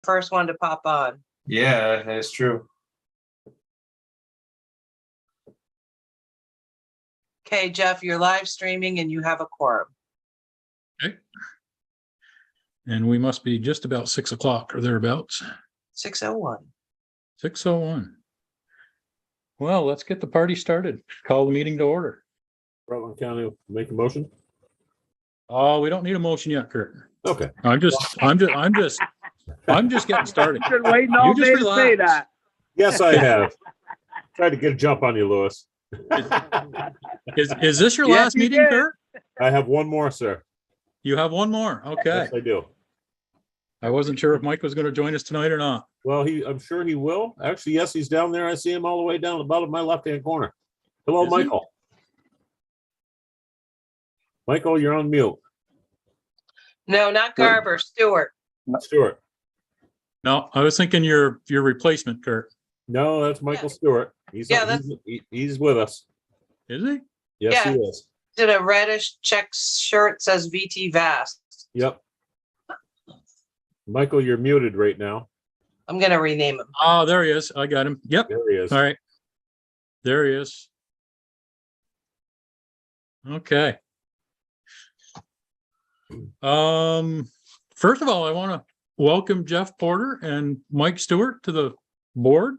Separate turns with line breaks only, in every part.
first one to pop on.
Yeah, that's true.
Okay, Jeff, you're live streaming and you have a quorum.
Okay. And we must be just about 6 o'clock or thereabouts.
6:01.
6:01. Well, let's get the party started. Call the meeting to order.
Rutland County will make a motion.
Oh, we don't need a motion yet, Kurt.
Okay.
I'm just getting started.
Been waiting all
You just
day to say
relax.
that.
Yes, I have. Tried to get a jump on you, Lewis.
Is this your
Yes,
last
you
meeting,
did.
Kurt?
I have one more, sir.
You have one more. Okay.
Yes, I do.
I wasn't sure if Mike was going to join us tonight or not.
Well, I'm sure he will. Actually, yes, he's down there. I see him all the way down the bottom of my left-hand corner. Hello,
Is he?
Michael. Michael, you're on mute.
No, not Garber, Stewart.
Stewart.
No, I was thinking your replacement, Kurt.
No, that's Michael Stewart. He's
Yeah, that's-
he's with us.
Is he?
Yes,
Yeah.
he is.
In a reddish check shirt, says VT Vast.
Yep. Michael, you're muted right now.
I'm gonna rename him.
Oh, there he is. I got him. Yep.
There he is.
All right. There he is. Okay. First of all, I want to welcome Jeff Porter and Mike Stewart to the board.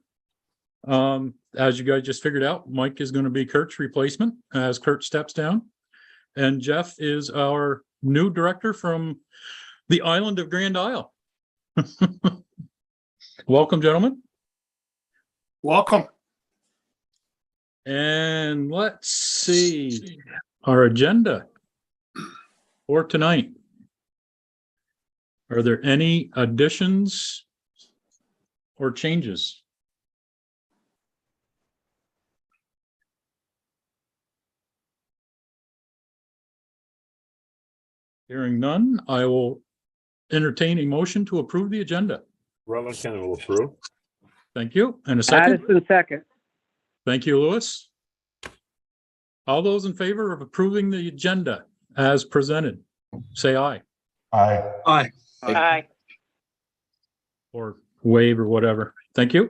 As you guys just figured out, Mike is going to be Kurt's replacement as Kurt steps down. And Jeff is our new director from the island of Grand Isle. Welcome, gentlemen.
Welcome.
And let's see our agenda for tonight. Are there any additions or changes? Hearing none, I will entertain a motion to approve the agenda.
Rutland County will approve.
Thank you. And a second.
Addison second.
Thank you, Lewis. All those in favor of approving the agenda as presented, say aye.
Aye.
Aye.
Or wave or whatever. Thank you.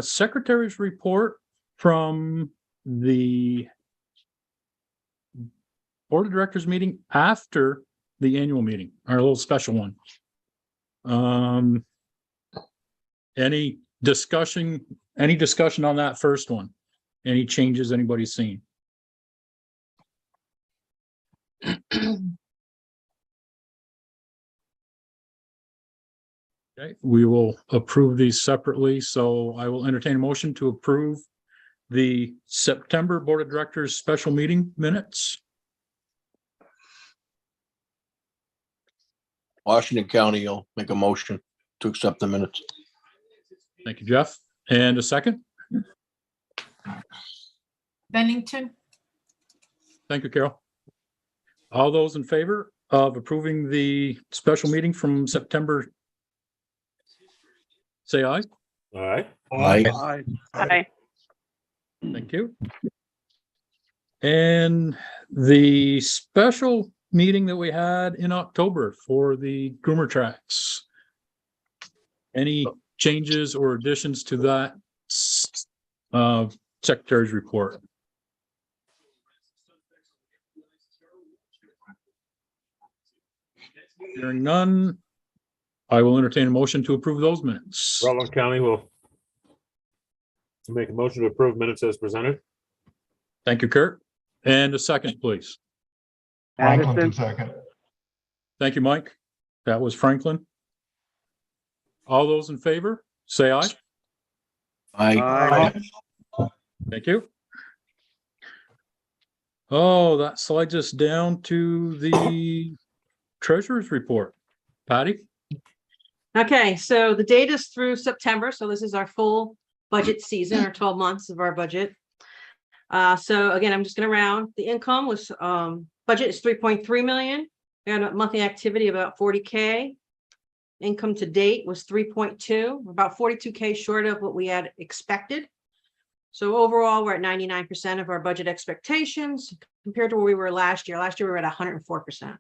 Secretary's report from the Board of Directors meeting after the annual meeting, our little special one. Any discussion on that first one? Any changes anybody's seen? Okay, we will approve these separately, so I will entertain a motion to approve the September Board of Directors special meeting minutes.
Washington County will make a motion to accept the minutes.
Thank you, Jeff. And a second?
Bennington,
Thank you, Carol. All those in favor of approving the special meeting from September, say aye.
All right.
Aye.
Aye.
Thank you. And the special meeting that we had in October for the groomer tracks. Any changes or additions to that Secretary's report? Hearing none, I will entertain a motion to approve those minutes.
Rutland County will make a motion to approve minutes as presented.
Thank you, Kurt. And a second, please.
Addison.
second.
Thank you, Mike. That was Franklin. All those in favor, say aye.
Aye.
Thank you. Oh, that slides us down to the treasurer's report. Patty?
okay, so the date is through September, so this is our full budget season, or 12 months of our budget. So again, I'm just gonna round. The income was, budget is 3.3 million. We had a monthly activity of about 40K. Income to date was 3.2, about 42K short of what we had expected. So overall, we're at 99% of our budget expectations compared to where we were last year. Last year, we were at 104%.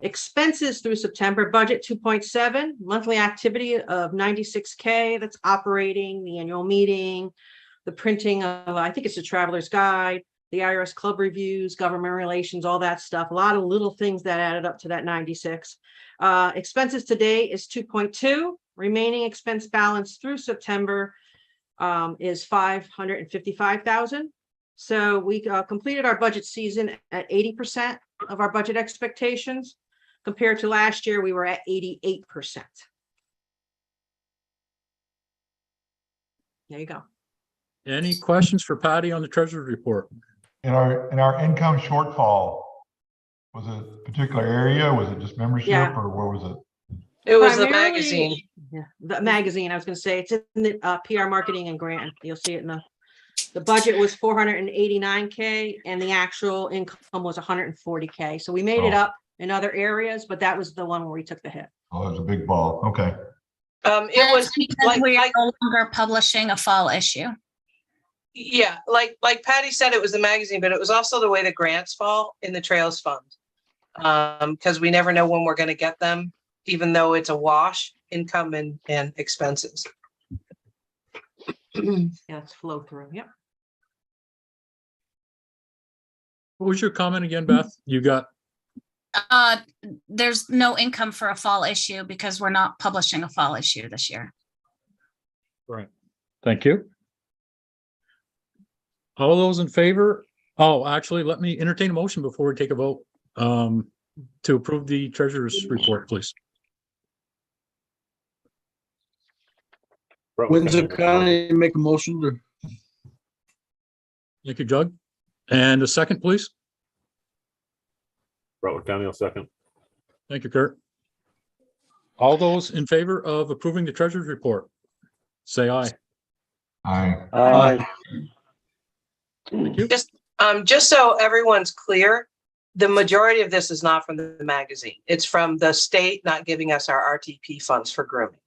Expenses through September, budget 2.7, monthly activity of 96K. That's operating, the annual meeting, the printing of, I think it's a traveler's guide, the IRS club reviews, government relations, all that stuff. A lot of little things that added up to that 96. Expenses today is 2.2. Remaining expense balance through September is 555,000. So we completed our budget season at 80% of our budget expectations. Compared to last year, we were at 88%. There you go.
Any questions for Patty on the treasurer's report?
In our income shortfall, was it a particular area? Was it just membership
Yeah.
or where was it?
It was the
Primarily-
magazine.
Yeah, the magazine, I was gonna say, it's in the PR marketing and grant. You'll see it in the budget was 489K and the actual income was 140K. So we made it
Oh.
up in other areas, but that was the one where we took the hit.
Oh, it was a big ball. Okay.
It was
Because we're
like
no longer publishing a fall issue.
yeah, like Patty said, it was the magazine, but it was also the way the grants fall in the Trails Fund. Because we never know when we're going to get them, even though it's a wash, income and expenses.
Yeah, it's flow through. Yep.
What was your comment again, Beth? You got,
There's no income for a fall issue because we're not publishing a fall issue this year.
right. Thank you. All those in favor? Oh, actually, let me entertain a motion before we take a vote to approve the treasurer's report, please.
Windsor County make a motion to,
Thank you, Jug. And a second, please.
Rutland County will second.
Thank you, Kurt. All those in favor of approving the treasurer's report, say aye.
Aye.
Thank you.
Just so everyone's clear, the majority of this is not from the magazine. It's from the state not giving us our RTP funds for grooming.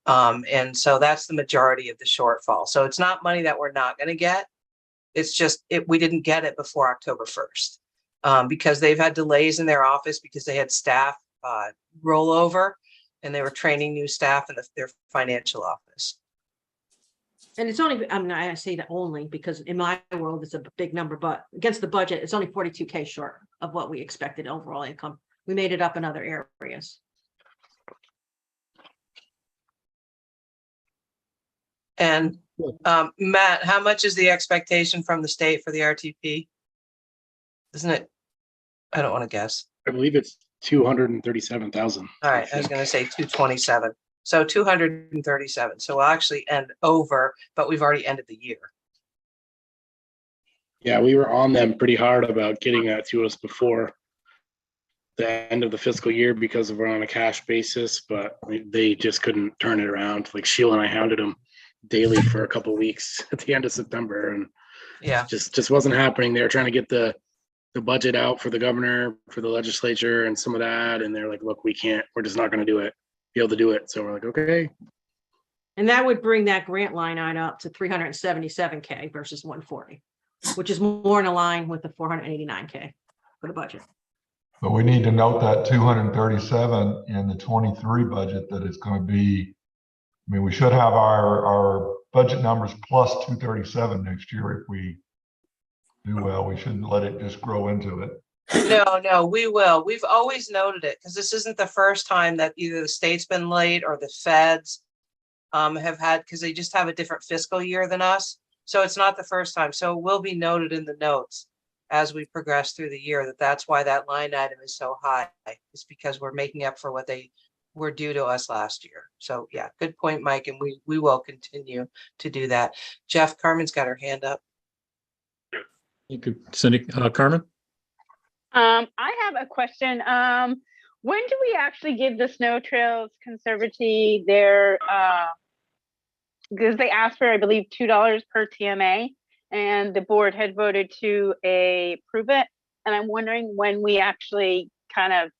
And so that's the majority of the shortfall. So it's not money that we're not going to get. It's just we didn't get it before October 1st because they've had delays in their office because they had staff rollover and they were training new staff in their financial office.
And it's only, I mean, I say that only because in my world, it's a big number, but against the budget, it's only 42K short of what we expected overall income. We made it up in other areas.
And Matt, how much is the expectation from the state for the RTP? Isn't it? I don't want to guess.
I believe it's 237,000.
All right, I was going to say 227. So 237. So we'll actually end over, but we've already ended the year.
Yeah, we were on them pretty hard about getting that to us before the end of the fiscal year because we're on a cash basis, but they just couldn't turn it around. Like Sheila and I hounded them daily for a couple of weeks at the end of September, and
Yeah.
just wasn't happening. They were trying to get the budget out for the governor, for the legislature, and some of that, and they're like, "Look, we can't. We're just not going to be able to do it." So we're like, "Okay."
And that would bring that grant line item up to 377K versus 140, which is more in line with the 489K for the budget.
But we need to note that 237 in the 23 budget that it's going to be, I mean, we should have our budget numbers plus 237 next year if we do well. We shouldn't let it just grow into it.
No, we will. We've always noted it because this isn't the first time that either the state's been late or the feds have had, because they just have a different fiscal year than us. So it's not the first time. So it will be noted in the notes as we progress through the year that's why that line item is so high. It's because we're making up for what they were due to us last year. So yeah, good point, Mike. And we will continue to do that. Jeff, Carmen's got her hand up.
You could, Cindy, Carmen?
I have a question. When do we actually give the Snow Trails Conservancy their, because they asked for, I believe, $2 per TMA, and the board had voted to approve it. And I'm wondering when we actually kind of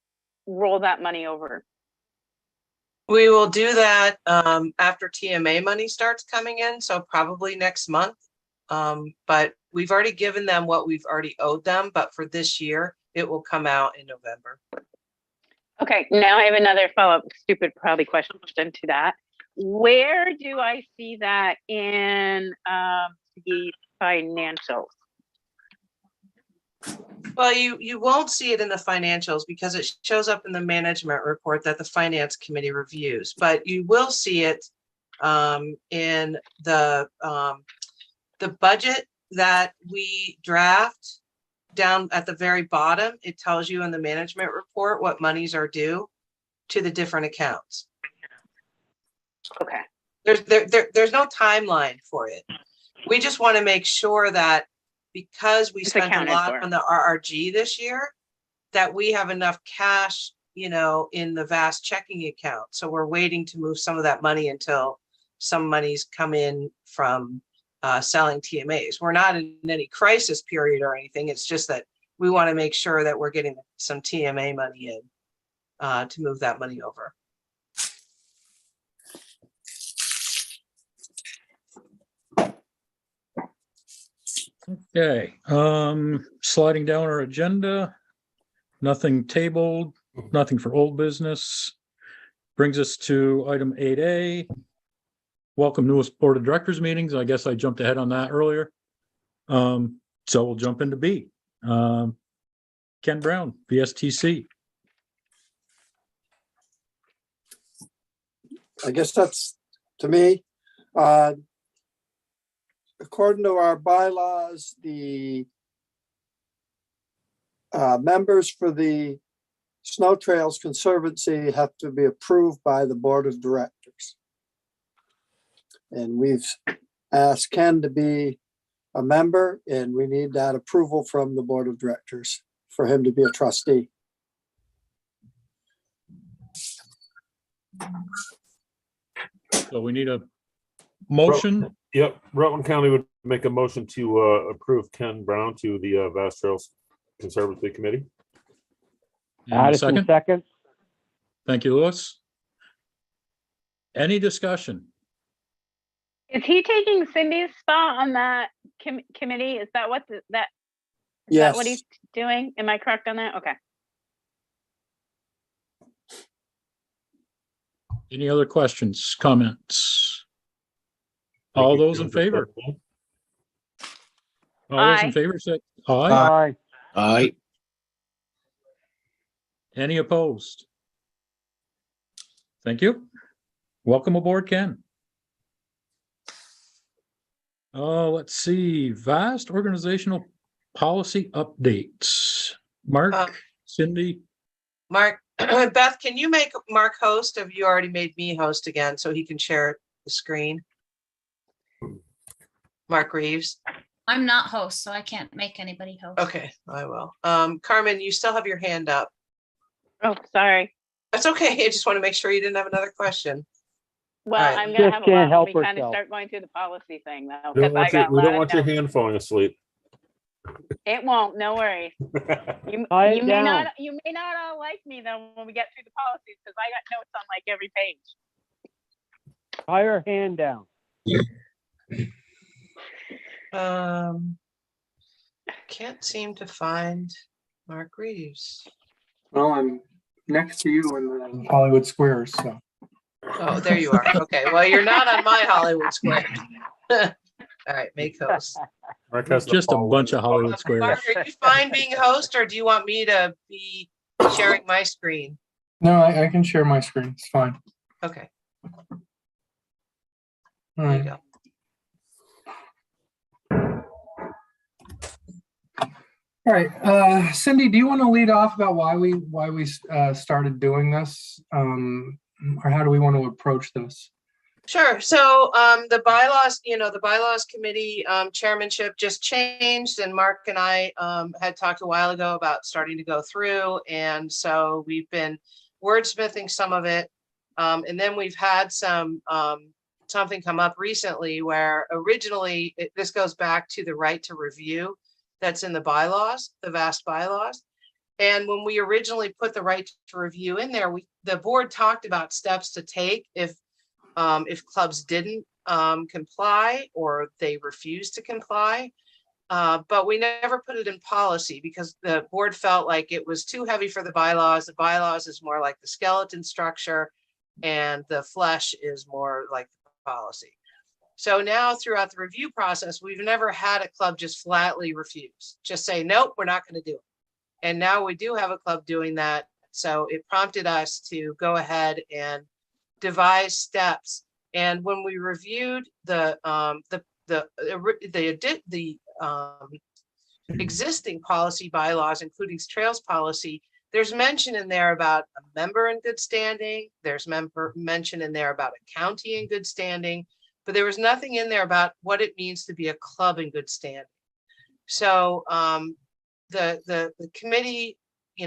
roll that money over.
We will do that after TMA money starts coming in, so probably next month. But we've already given them what we've already owed them, but for this year, it will come out in November.
Okay, now I have another follow-up, stupid probably question to that. Where do I see that in the financials?
Well, you won't see it in the financials because it shows up in the management report that the finance committee reviews, but you will see it in the budget that we draft. Down at the very bottom, it tells you in the management report what monies are due to the different accounts.
Okay.
There's no timeline for it. We just want to make sure that because we
It's
spent a
accounted
lot
for.
on the RRG this year, that we have enough cash, you know, in the vast checking account. So we're waiting to move some of that money until some monies come in from selling TMAs. We're not in any crisis period or anything. It's just that we want to make sure that we're getting some TMA money in to move that money over.
Okay, sliding down our agenda, nothing tabled, nothing for old business. Brings us to item 8A. Welcome newest board of directors meetings. I guess I jumped ahead on that earlier. So we'll jump into B. Ken Brown, VSTC.
I guess that's to me. According to our bylaws, the members for the Snow Trails Conservancy have to be approved by the board of directors. And we've asked Ken to be a member, and we need that approval from the board of directors for him to be a trustee.
So we need a motion.
Yep, Rutland County would make a motion to approve Ken Brown to the Vast Trails Conservancy Committee.
And a
Addison, second.
Thank you, Louis. Any discussion?
Is he taking Cindy's spot on that committee? Is that what is that
Yes.
what he's doing? Am I correct on that? Okay.
Any other questions, comments? All those in favor? All those in
Aye.
favor say aye.
Aye.
Aye.
Any opposed? Thank you. Welcome aboard, Ken. Let's see, vast organizational policy updates. Mark, Cindy,
Mark, Beth, can you make Mark host? Have you already made me host again so he can share the screen? Mark Reeves.
I'm not host, so I can't make anybody host.
Okay, I will. Carmen, you still have your hand up.
Oh, sorry.
That's okay. I just want to make sure you didn't have another question.
Well,
Alright.
I'm gonna
Just
have a
can't
lot when
help
we kind of
herself.
start going through the policy thing though.
We
'cause
don't
I
want your,
got a
we
lot
don't
of
want your
notes.
hand falling asleep.
It won't, no worries. You
Tie it
may
down.
not all like me though when we get through the policies, because I got notes on like every page.
Tie her hand down.
Can't seem to find Mark Reeves.
Well, I'm next to you in the Hollywood Squares, so.
Oh, there you are. Okay, well, you're not on my Hollywood Square. All right, make host.
Mark has the
just a
power.
bunch of Hollywood squares.
Mark, are you fine being host, or do you want me to be sharing my screen?
No, I can share my screen. It's fine.
Okay,
All
there you
right.
go.
All right. Cindy, do you want to lead off about why we started doing this? Or how do we want to approach this?
Sure. So the bylaws, the bylaws committee chairmanship just changed, and Mark and I had talked a while ago about starting to go through. And so we've been wordsmithing some of it. And then we've had something come up recently where originally this goes back to the right to review that's in the bylaws, the vast bylaws. And when we originally put the right to review in there, the board talked about steps to take if clubs didn't comply or they refused to comply. But we never put it in policy because the board felt like it was too heavy for the bylaws. The bylaws is more like the skeleton structure and the flesh is more like the policy. So now throughout the review process, we've never had a club just flatly refuse, just say, nope, we're not going to do it. And now we do have a club doing that. So it prompted us to go ahead and devise steps. And when we reviewed the existing policy bylaws, including trails policy, there's mention in there about a member in good standing. There's mention in there about a county in good standing, but there was nothing in there about what it means to be a club in good standing. So the committee,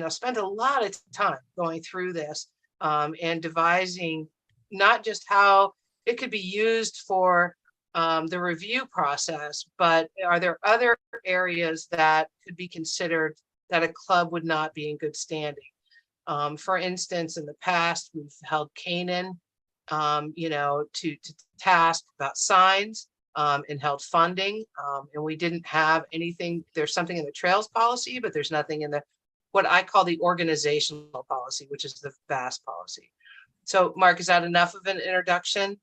spent a lot of time going through this and devising not just how it could be used for the review process, but are there other areas that could be considered that a club would not be in good standing? For instance, in the past, we've held Canaan, to task about signs and held funding. And we didn't have anything. There's something in the trails policy, but there's nothing in what I call the organizational policy, which is the VAS policy. So Mark, is that enough of an introduction?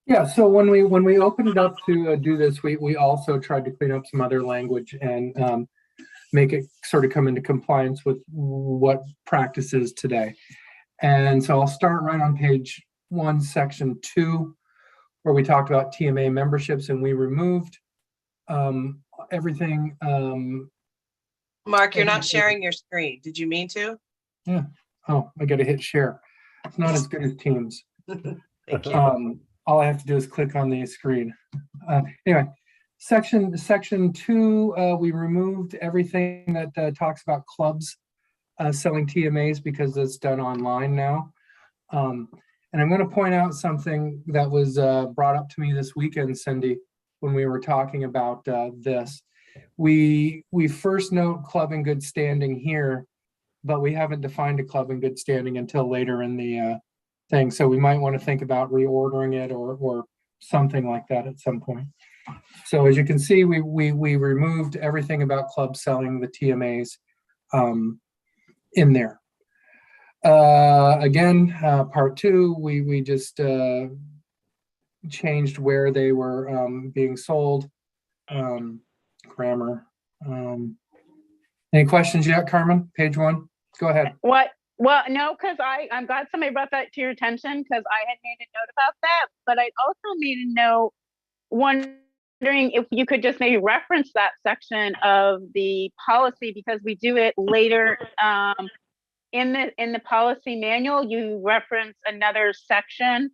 Yeah, so when we opened it up to do this, we also tried to clean up some other language and make it sort of come into compliance with what practice is today. And so I'll start right on page 1, section 2, where we talked about TMA memberships, and we removed everything.
Mark, you're not sharing your screen. Did you mean to?
Yeah. Oh, I got to hit share. It's not as good as Teams.
Thank you.
All I have to do is click on the screen. Anyway, section 2, we removed everything that talks about clubs selling TMAs because it's done online now. And I'm going to point out something that was brought up to me this weekend, Cindy, when we were talking about this. We first note club in good standing here, but we haven't defined a club in good standing until later in the thing. So we might want to think about reordering it or something like that at some point. So as you can see, we removed everything about clubs selling the TMAs in there. Again, part 2, we just changed where they were being sold. Grammar. Any questions yet, Carmen? Page 1, go ahead.
What? Well, no, because I'm glad somebody brought that to your attention because I had made a note about that, but I also made a note wondering if you could just maybe reference that section of the policy because we do it later in the policy manual. You reference another section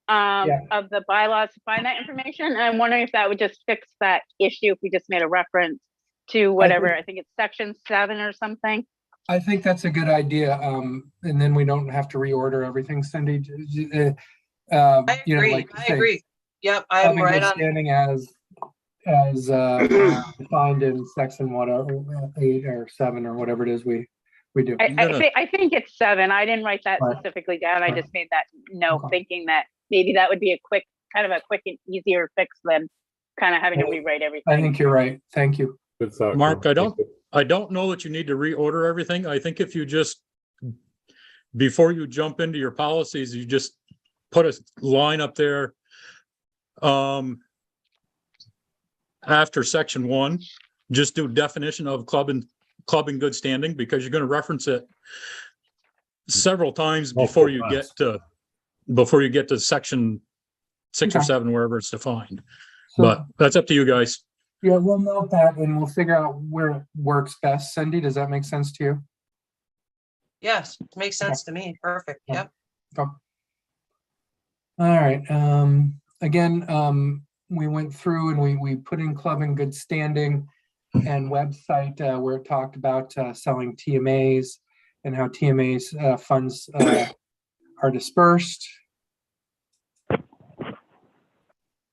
of the bylaws to find that information, and I'm wondering if that would just fix that issue if we just made a reference to whatever. I think it's section 7 or something.
I think that's a good idea, and then we don't have to reorder everything, Cindy.
I agree. I agree. Yep, I'm right on.
Standing as defined in section 8 or 7 or whatever it is we do.
I think it's 7. I didn't write that specifically down. I just made that note, thinking that maybe that would be a quick and easier fix than kind of having to rewrite everything.
I think you're right. Thank you.
Good thought,
Mark, I don't know that you need to reorder everything. I think if you just, before you jump into your policies, you just put a line up there after section 1, just do definition of club in good standing, because you're going to reference it several times before you get to section 6 or 7, wherever it's defined.
So,
but that's up to you guys.
Yeah, we'll note that and we'll figure out where it works best. Cindy, does that make sense to you?
Yes, makes sense to me. Perfect. Yep.
All right. Again, we went through and we put in club in good standing and website where it talked about selling TMAs and how TMAs funds are dispersed.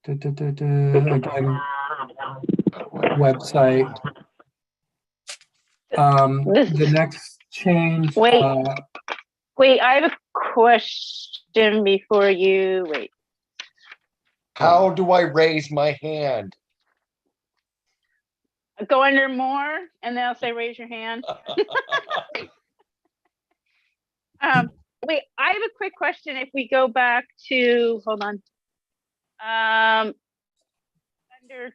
Again, website. The next change.
Wait, I have a question before you wait.
How do I raise my hand?
Go under more, and then I'll say, raise your hand. Wait, I have a quick question. If we go back to, hold on. Under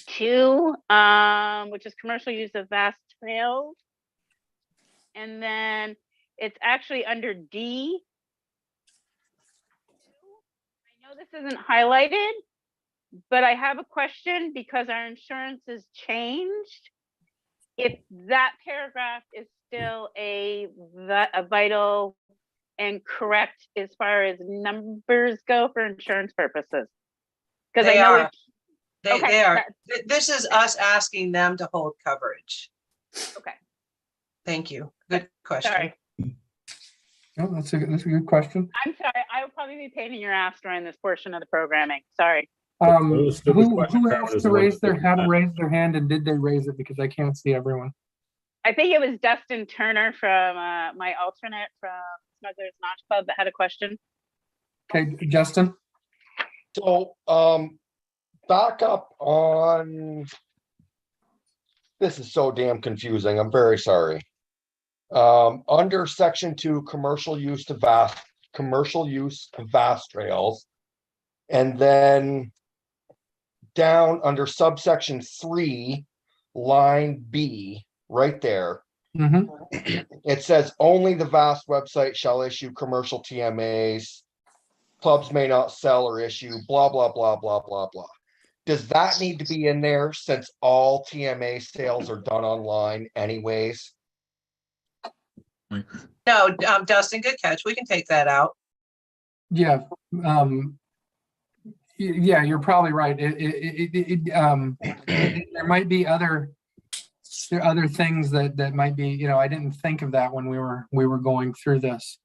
2, which is commercial use of vast trails. And then it's actually under D. I know this isn't highlighted, but I have a question because our insurance has changed. If that paragraph is still a vital and correct as far as numbers go for insurance purposes. Because I
They
know
are.
Okay,
They are. This is us asking them to hold coverage.
Okay.
Thank you. Good question.
Sorry.
Oh, that's a good question.
I'm sorry. I will probably be pain in your ass during this portion of the programming. Sorry.
Who asked to raise their hand, and did they raise it? Because I can't see everyone.
I think it was Dustin Turner from my alternate from Smugglers Notch Club that had a question.
Okay, Justin.
So, back up on, this is so damn confusing. I'm very sorry. Under section 2, commercial use of vast trails. And then down under subsection 3, line B, right there. It says only the vast website shall issue commercial TMAs. Clubs may not sell or issue, blah, blah, blah, blah, blah, blah. Does that need to be in there since all TMA sales are done online anyways?
No, Dustin, good catch. We can take that out.
Yeah. Yeah, you're probably right. There might be other things that might be, I didn't think of that when we were going through this.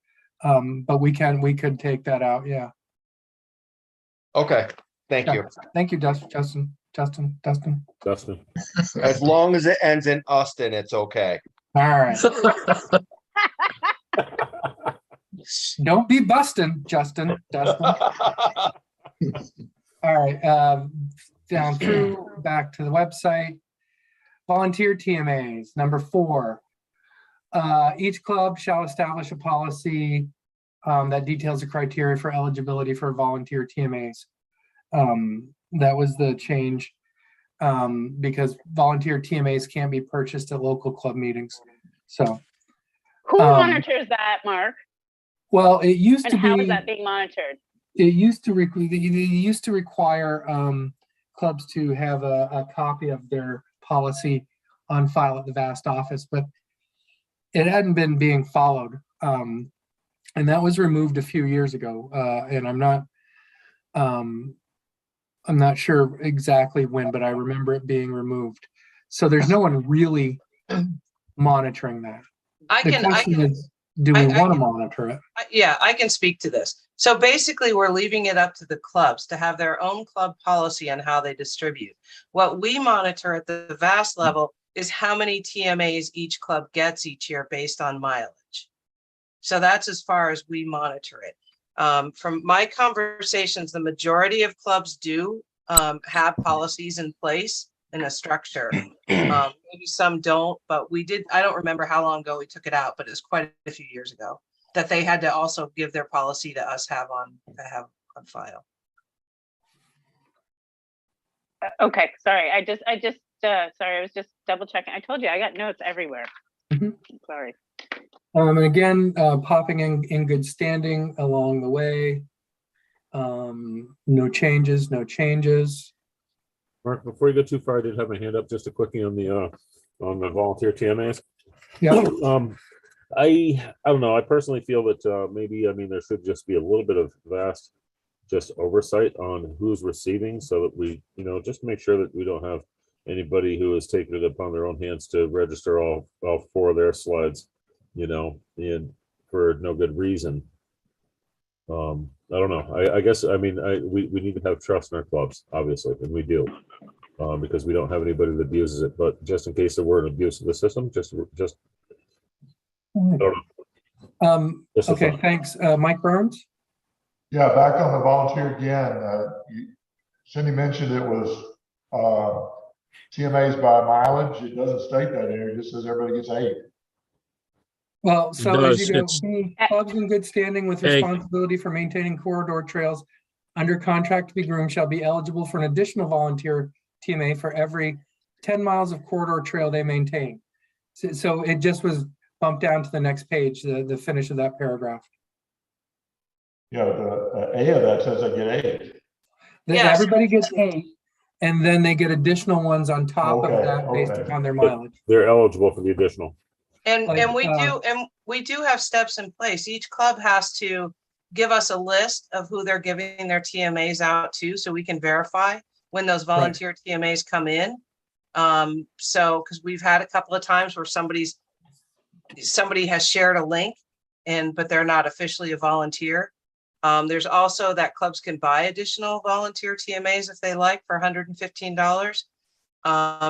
But we could take that out. Yeah.
Okay. Thank you.
Thank you, Justin.
As long as it ends in Austin, it's okay.
All right. Don't be busting, Dustin. All right. Down through back to the website. Volunteer TMAs, number 4. Each club shall establish a policy that details the criteria for eligibility for volunteer TMAs. That was the change because volunteer TMAs can't be purchased at local club meetings. So
who monitors that, Mark?
Well, it used to be.
How is that being monitored?
It used to require clubs to have a copy of their policy on file at the VAST office, but it hadn't been being followed. And that was removed a few years ago. And I'm not sure exactly when, but I remember it being removed. So there's no one really monitoring that. The question is, do we want to monitor it?
Yeah, I can speak to this. So basically, we're leaving it up to the clubs to have their own club policy on how they distribute. What we monitor at the VAST level is how many TMAs each club gets each year based on mileage. So that's as far as we monitor it. From my conversations, the majority of clubs do have policies in place in a structure. Maybe some don't, but we did. I don't remember how long ago we took it out, but it was quite a few years ago that they had to also give their policy to us to have on file.
Okay, sorry. I was just double checking. I told you I got notes everywhere. Sorry.
And again, popping in good standing along the way. No changes.
Mark, before you go too far, I did have my hand up just a quickie on the volunteer TMAs.
Yeah.
I don't know. I personally feel that maybe there should just be a little bit of vast just oversight on who's receiving, so that we just make sure that we don't have anybody who has taken it upon their own hands to register all 4 of their slides, and for no good reason. I don't know. I guess we need to have trust in our clubs, obviously, and we do, because we don't have anybody that abuses it. But just in case there were an abuse of the system, just I don't know.
Okay, thanks, Mike Burns.
Yeah, back on the volunteer again. Cindy mentioned it was TMAs by mileage. It doesn't state that here. It just says everybody gets 8.
Well, so as you
does.
go,
It's-
B, clubs in good standing with
Hey.
responsibility for maintaining corridor trails under contract to be groomed shall be eligible for an additional volunteer TMA for every 10 miles of corridor trail they maintain. So it just was bumped down to the next page, the finish of that paragraph.
Yeah, the A of that says I get 8.
Yes.
Everybody gets 8, and then they get additional ones on top of
Okay,
that based
okay.
upon their mileage.
They're eligible for the additional.
And
Like,
we do have steps in place. Each club has to give us a list of who they're giving their TMAs out to, so we can verify when those volunteer TMAs come in. So, because we've had a couple of times where somebody has shared a link but they're not officially a volunteer. There's also that clubs can buy additional volunteer TMAs if they like for $115.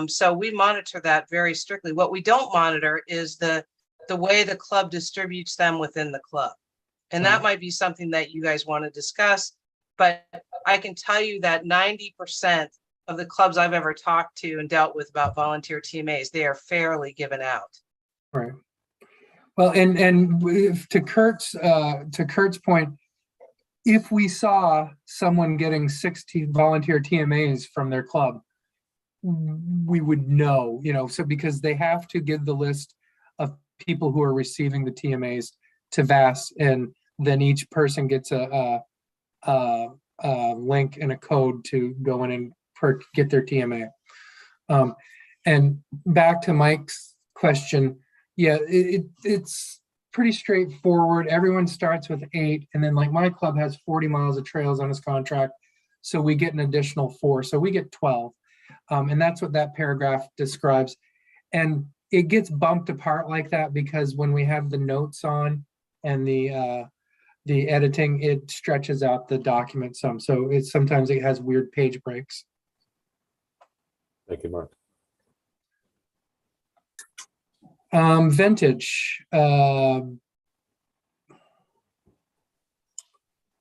So we monitor that very strictly. What we don't monitor is the way the club distributes them within the club. And that might be something that you guys want to discuss, but I can tell you that 90% of the clubs I've ever talked to and dealt with about volunteer TMAs, they are fairly given out.
Right. Well, and to Kurt's point, if we saw someone getting 60 volunteer TMAs from their club, we would know, so because they have to give the list of people who are receiving the TMAs to VAS, and then each person gets a link and a code to go in and get their TMA. And back to Mike's question, yeah, it's pretty straightforward. Everyone starts with 8, and then like my club has 40 miles of trails on his contract, so we get an additional 4, so we get 12. And that's what that paragraph describes. And it gets bumped apart like that because when we have the notes on and the editing, it stretches out the document some. So sometimes it has weird page breaks.
Thank you, Mark.
Vintage.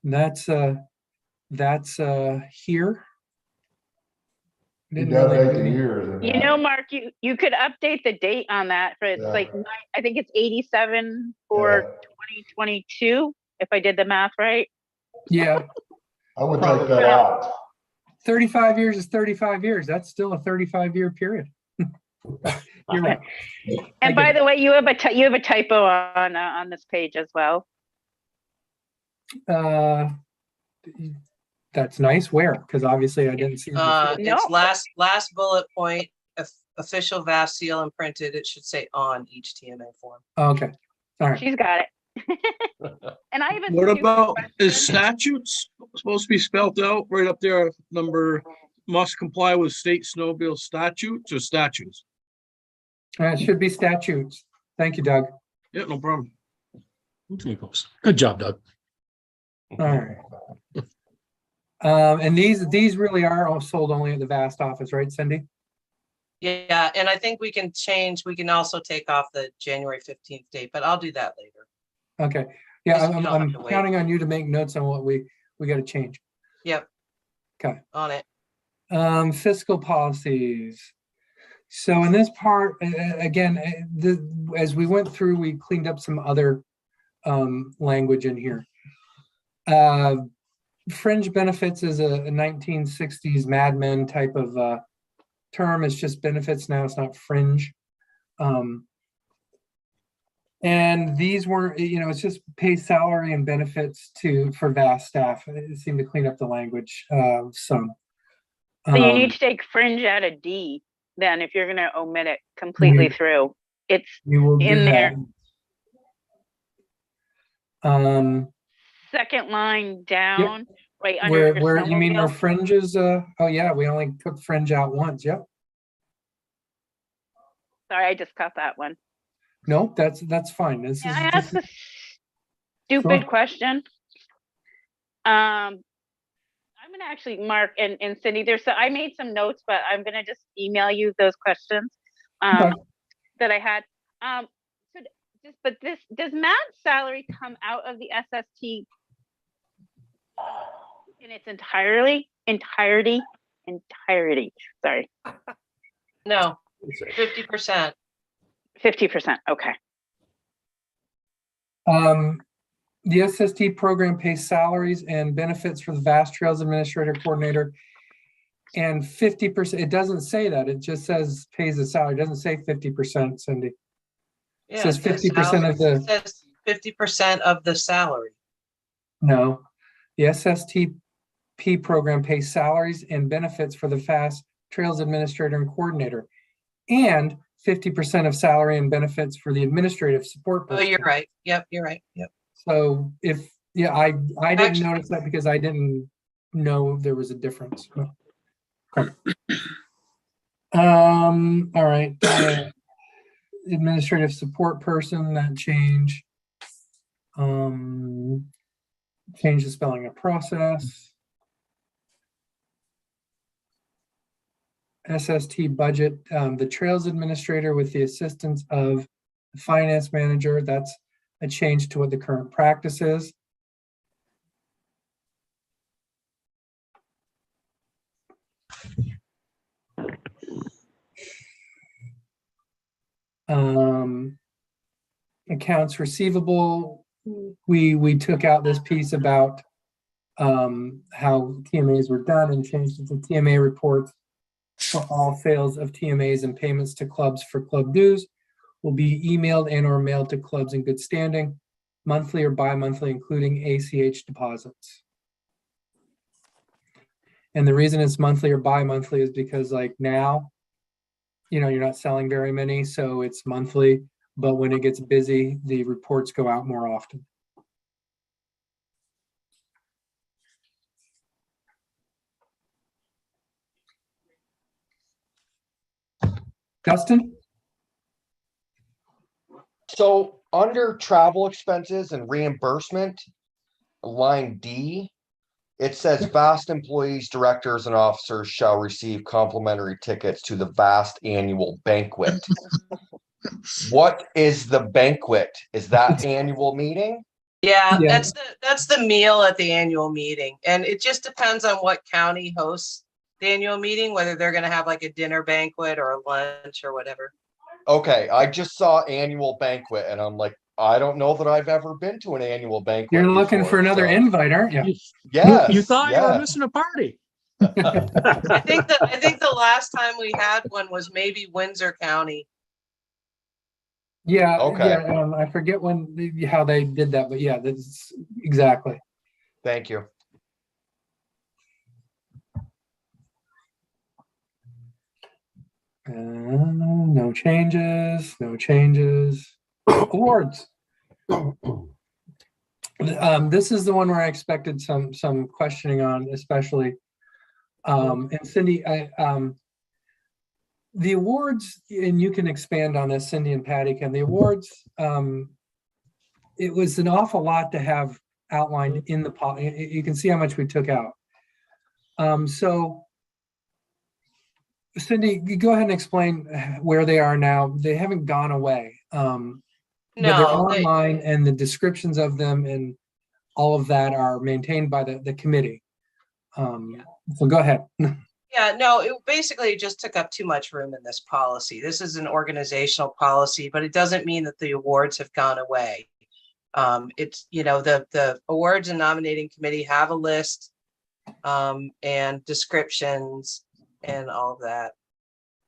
That's here.
You gotta date the years. in
You
that.
know, Mark, you could update the date on that, but it's like, I think it's 87 for 2022, if I did the math right.
Yeah.
I would take that out.
35 years is 35 years. That's still a 35-year period. You're right.
And by the way, you have a typo on this page as well.
That's nice. Where? Because obviously I didn't see.
It's last bullet point, official VAS seal imprinted. It should say on each TMA form.
Okay. All right.
She's got it. And I even.
What about, is statutes supposed to be spelled out right up there? Number must comply with state snowmobile statutes or statutes?
It should be statutes. Thank you, Doug.
Yeah, no problem.
Good job, Doug.
All right. And these really are all sold only at the VAST office, right, Cindy?
Yeah, and I think we can also take off the January 15th date, but I'll do that later.
Okay. Yeah,
You don't
I'm
have to wait.
counting on you to make notes on what we got to change.
Yep.
Okay.
On it.
Fiscal policies. So in this part, again, as we went through, we cleaned up some other language in here. Fringe benefits is a 1960s Mad Men type of term. It's just benefits now. It's not fringe. And these were, it's just pay salary and benefits for VAS staff. It seemed to clean up the language some.
So you need to take fringe out of D then if you're going to omit it completely through. It's in there. Second line down, right under
where you mean where
snowmobile.
fringes? Oh yeah, we only took fringe out once. Yep.
Sorry, I just cut that one.
No, that's fine. This
Can
is
I ask a stupid question? I'm gonna actually Mark and Cindy. I made some notes, but I'm gonna just email you those questions that I had. Does Matt's salary come out of the SST in its entirety? Sorry.
No, 50%.
50%, okay.
The SST program pays salaries and benefits for the Vast Trails Administrator Coordinator. And 50%, it doesn't say that, it just says pays a salary, it doesn't say 50%, Cindy. It
Yeah,
says
it says
50% of
salary. It
the,
says 50% of the salary.
no. The SSTP program pays salaries and benefits for the Fast Trails Administrator and Coordinator. And 50% of salary and benefits for the administrative support
Oh,
person.
you're right. Yep, you're right. Yep.
So if, yeah, I didn't
Actually-
notice that because I didn't know there was a difference. Okay. All right. Administrative support person, that change. Change the spelling of process. SST budget, the Trails Administrator with the assistance of the Finance Manager, that's a change to what the current practice is. Accounts receivable, we took out this piece about how TMAs were done and changed it to TMA reports for all sales of TMAs and payments to clubs for club dues will be emailed and or mailed to clubs in good standing, monthly or bi-monthly, including ACH deposits. And the reason it's monthly or bi-monthly is because like now, you know, you're not selling very many, so it's monthly, but when it gets busy, the reports go out more often. Dustin?
So under travel expenses and reimbursement, line D, it says VAST employees, directors, and officers shall receive complimentary tickets to the VAST annual banquet. What is the banquet? Is that annual meeting?
Yeah,
Yeah.
that's the meal at the annual meeting. And it just depends on what county hosts the annual meeting, whether they're gonna have like a dinner banquet or a lunch or whatever.
Okay, I just saw annual banquet and I'm like, I don't know that I've ever been to an annual banquet.
You're looking
before,
for another
so-
invite, aren't you?
Yes.
You thought you were
yeah.
missing a party.
I think the last time we had one was maybe Windsor County.
Yeah,
Okay.
yeah, I forget how they did that, but yeah, that's exactly.
Thank you.
No changes, no changes. Awards. This is the one where I expected some questioning on, especially. And Cindy, the awards, and you can expand on this, Cindy and Patty can. The awards, it was an awful lot to have outlined in the you can see how much we took out. So Cindy, you go ahead and explain where they are now. They haven't gone away. But they're
No,
online and the descriptions of them and all of that are maintained by the committee. So go ahead.
yeah, no, it basically just took up too much room in this policy. This is an organizational policy, but it doesn't mean that the awards have gone away. It's, you know, the awards and nominating committee have a list and descriptions and all of that.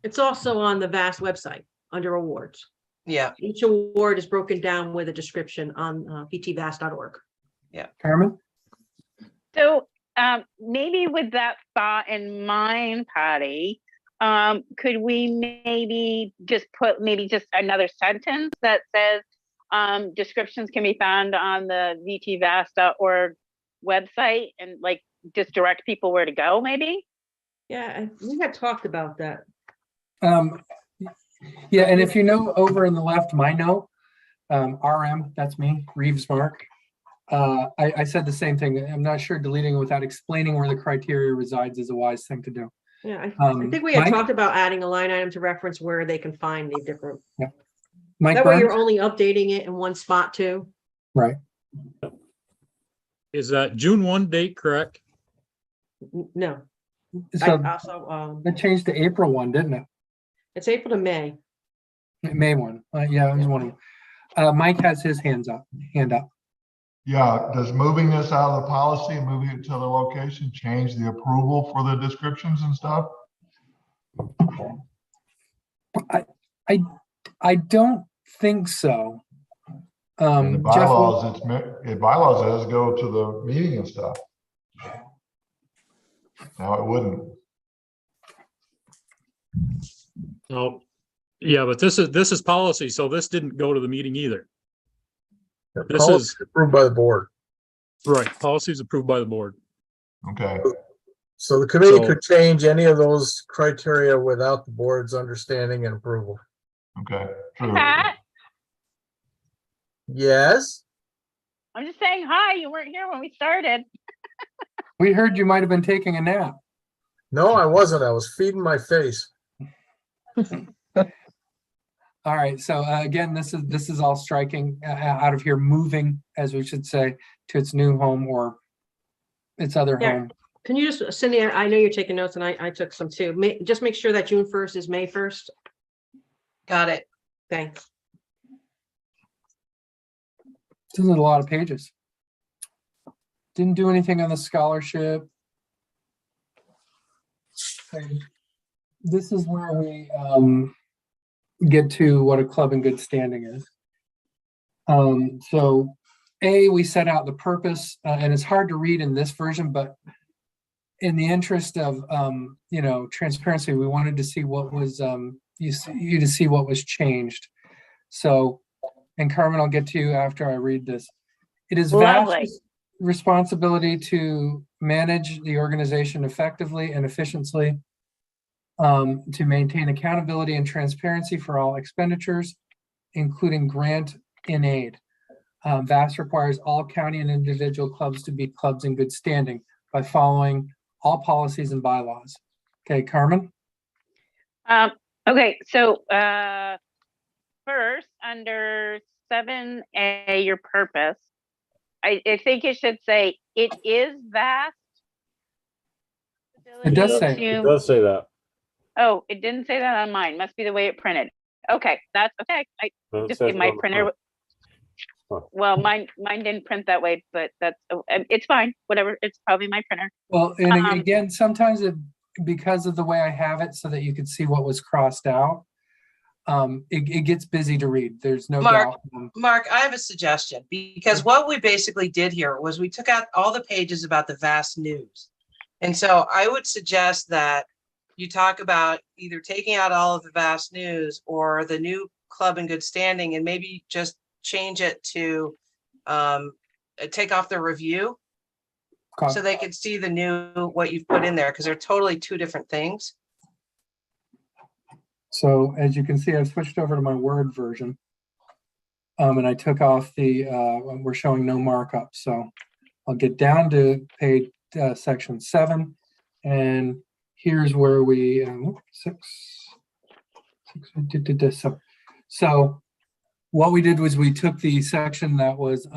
It's also on the VAST website under awards.
Yeah,
Each award is broken down with a description on vtvast.org.
Carmen?
So maybe with that thought in mind, Patty, could we maybe just put just another sentence that says descriptions can be found on the vtvast.org website and like just direct people where to go maybe?
Yeah, we had talked about that.
Yeah, and if you know over in the left, my note, RM, that's me, Reeves Mark. I said the same thing. I'm not sure deleting it without explaining where the criteria resides is a wise thing to do.
Yeah, I think we had
Mike?
talked about adding a line item to reference where they can find the different.
Mike
That way you're
Burns?
only updating it in one spot too.
Right.
Is that June 1 date correct?
No.
So
I also,
that changed to April 1, didn't it?
It's April to May.
May one. Yeah, it was one. Mike has his hand up.
Yeah, does moving this out of the policy and moving it to the location change the approval for the descriptions and stuff?
I don't think so.
In the
Jeff,
bylaws, it bylaws says go to the meeting and stuff. Now it wouldn't.
Oh, yeah, but this is policy, so this didn't go to the meeting either. This is
approved by the board.
right. Policy is approved by the board.
Okay.
So the committee
So-
could change any of those criteria without the board's understanding and approval.
Okay. True.
Pat,
Yes,
I'm just saying hi. You weren't here when we started.
we heard you might have been taking a nap.
no, I wasn't. I was feeding my face.
All right, so again, this is all striking out of here, moving, as we should say, to its new home or its other
Yeah.
home.
Can you just, Cindy, I know you're taking notes and I took some too. Just make sure that June 1st is May 1st.
Got it.
Thanks.
This is a lot of pages. Didn't do anything on the scholarship. Okay. This is where we get to what a club in good standing is. So we set out the purpose, and it's hard to read in this version, but in the interest of transparency, we wanted to see what was you to see what was changed. So, and Carmen, I'll get to you after I read this. It is
Lovely.
vast responsibility to manage the organization effectively and efficiently, to maintain accountability and transparency for all expenditures, including grant in aid. VAS requires all county and individual clubs to be clubs in good standing by following all policies and bylaws. Okay, Carmen?
Okay, so first, under 7A, your purpose, I think it should say, it is vast.
It does say
ability
it.
It
to-
does say that.
Oh, it didn't say that on mine. Must be the way it printed. Okay, that's okay. I
No, it
just
says
get
it
my
on the
printer.
front. Huh.
Well, mine didn't print that way, but that's, it's fine. Whatever. It's probably my printer.
Well, and
Um,
again, sometimes because of the way I have it so that you could see what was crossed out, it gets busy to read. There's no
Mark,
doubt.
Mark, I have a suggestion, because what we basically did here was we took out all the pages about the vast news. And so I would suggest that you talk about either taking out all of the vast news or the new club in good standing, and maybe just change it to take off the review
Okay.
so they can see the new, what you've put in there, because they're totally two different things.
So as you can see, I've switched over to my Word version. And I took off we're showing no markup. So I'll get down to page section 7. And here's where we, so what we did was we took the section that was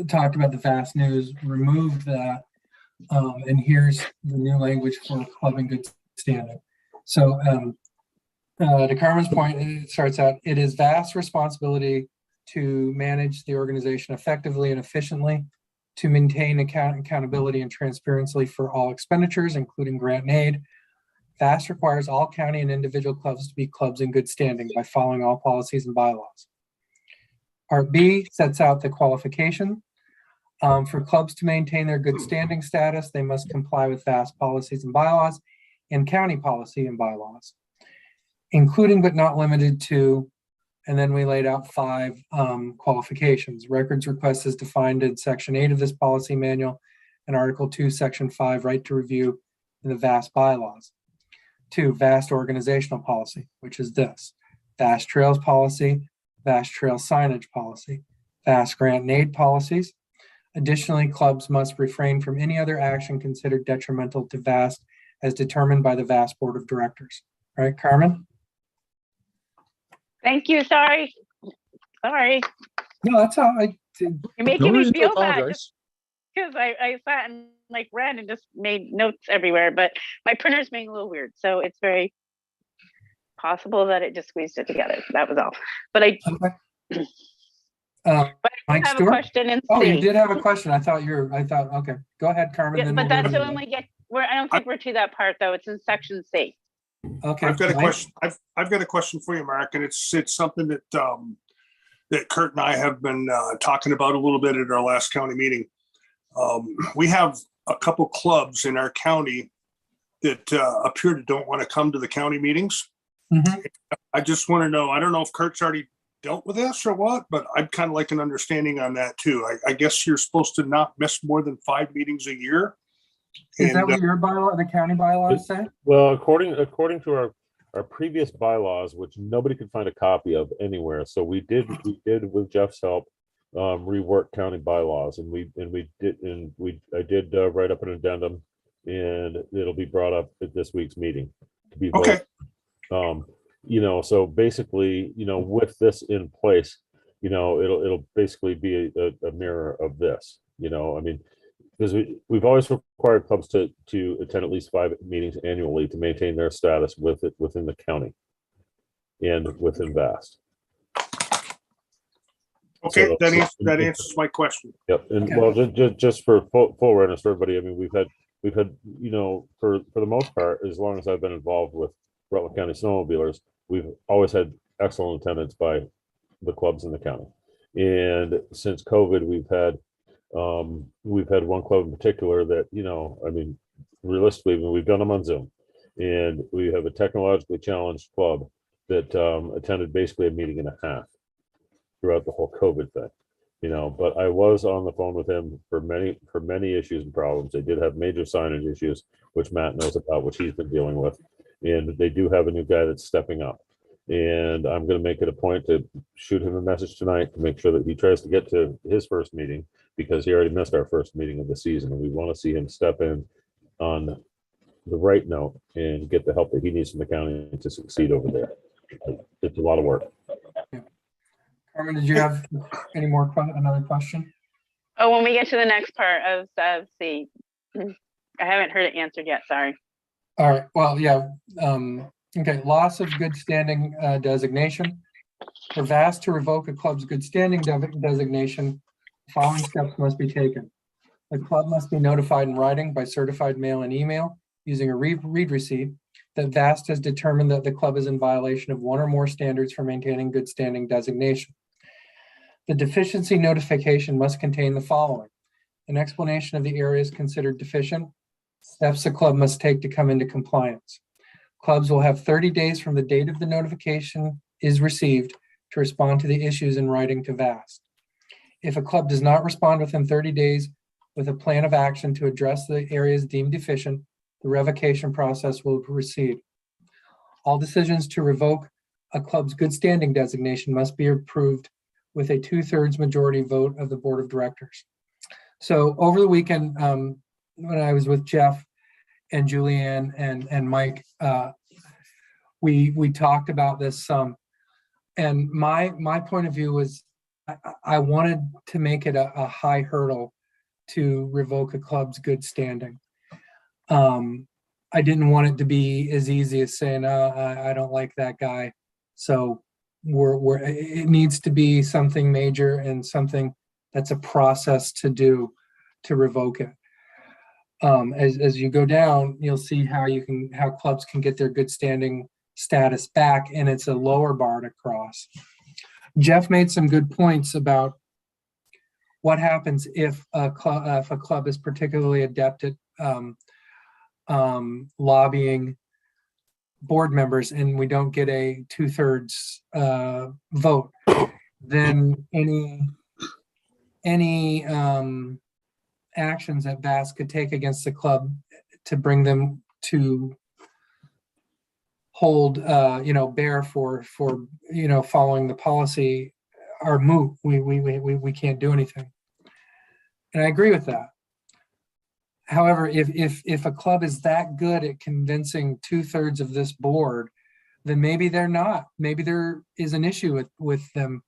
talked about the vast news, removed that, and here's the new language for club in good standing. So to Carmen's point, it starts out, it is vast responsibility to manage the organization effectively and efficiently, to maintain accountability and transparency for all expenditures, including grant and aid. VAST requires all county and individual clubs to be clubs in good standing by following all policies and bylaws. Part B sets out the qualification. For clubs to maintain their good standing status, they must comply with VAST policies and bylaws and county policy and bylaws, including but not limited to, and then we laid out 5 qualifications. Records request is defined in section 8 of this policy manual and article 2, section 5, right to review in the VAST bylaws. 2, VAST organizational policy, which is this: VAST trails policy, VAST trail signage policy, VAST grant and aid policies. Additionally, clubs must refrain from any other action considered detrimental to VAST as determined by the VAST Board of Directors. All right, Carmen?
Thank you. Sorry.
No, that's all.
You're
No
making me
reason to
feel bad
apologize.
because I sat and ran and just made notes everywhere, but my printer's being a little weird. So it's very, possible that it just squeezed it together. That was all. But I
Okay.
but I
Mike
have a
Stewart?
question in
Oh, you
C.
did have a question. I thought, okay, go ahead, Carmen.
Yeah,
then
but
we'll go
that's
to-
when we get, I don't think we're to that part though. It's in section C.
Okay.
I've got a
Mike?
question. I've got a question for you, Mark, and it's something that that Kurt and I have been talking about a little bit at our last county meeting. We have a couple clubs in our county that appear to don't want to come to the county meetings.
Mhm.
I just want to know, I don't know if Kurt's already dealt with this or what, but I'd kind of like an understanding on that too. I guess you're supposed to not miss more than 5 meetings a year.
Is that
And,
what your bylaw, the county bylaws say?
Well, according to our previous bylaws, which nobody could find a copy of anywhere, so we did with Jeff's help rework county bylaws, and I did write up an addendum, and it'll be brought up at this week's meeting to be voted.
Okay.
So basically, with this in place, it'll basically be a mirror of this. I mean, because we've always required clubs to attend at least 5 meetings annually to maintain their status within the county and within VAST.
Okay,
So-
that answers my question.
Yep, and
Okay.
well, just for full awareness for everybody, I mean, we've had, for the most part, as long as I've been involved with Rutland County Snowmobilers, we've always had excellent attendance by the clubs in the county. And since COVID, we've had one club in particular that, I mean, realistically, we've done them on Zoom. And we have a technologically challenged club that attended basically a meeting and a half throughout the whole COVID thing. But I was on the phone with him for many issues and problems. They did have major signage issues, which Matt knows about, which he's been dealing with. And they do have a new guy that's stepping up. And I'm going to make it a point to shoot him a message tonight to make sure that he tries to get to his first meeting, because he already missed our first meeting of the season. And we want to see him step in on the right note and get the help that he needs from the county to succeed over there. It's a lot of work.
Carmen, did you have another question?
Oh, when we get to the next part of C, I haven't heard it answered yet. Sorry.
All right, well, yeah, okay, loss of good standing designation. For VAST to revoke a club's good standing designation, the following steps must be taken. The club must be notified in writing by certified mail and email using a read receipt that VAST has determined that the club is in violation of one or more standards for maintaining good standing designation. The deficiency notification must contain the following: an explanation of the areas considered deficient, steps the club must take to come into compliance. Clubs will have 30 days from the date of the notification is received to respond to the issues in writing to VAST. If a club does not respond within 30 days with a plan of action to address the areas deemed deficient, the revocation process will proceed. All decisions to revoke a club's good standing designation must be approved with a 2/3 majority vote of the board of directors. So over the weekend, when I was with Jeff and Julianne and Mike, we talked about this some. And my point of view was I wanted to make it a high hurdle to revoke a club's good standing. I didn't want it to be as easy as saying, I don't like that guy. So it needs to be something major and something that's a process to do to revoke it. As you go down, you'll see how clubs can get their good standing status back, and it's a lower bar to cross. Jeff made some good points about what happens if a club is particularly adept at lobbying board members and we don't get a 2/3 vote. Then any actions that VAST could take against the club to bring them to hold bear for following the policy are moot. We can't do anything, and I agree with that. However, if a club is that good at convincing 2/3 of this board, then maybe they're not. Maybe there is an issue with them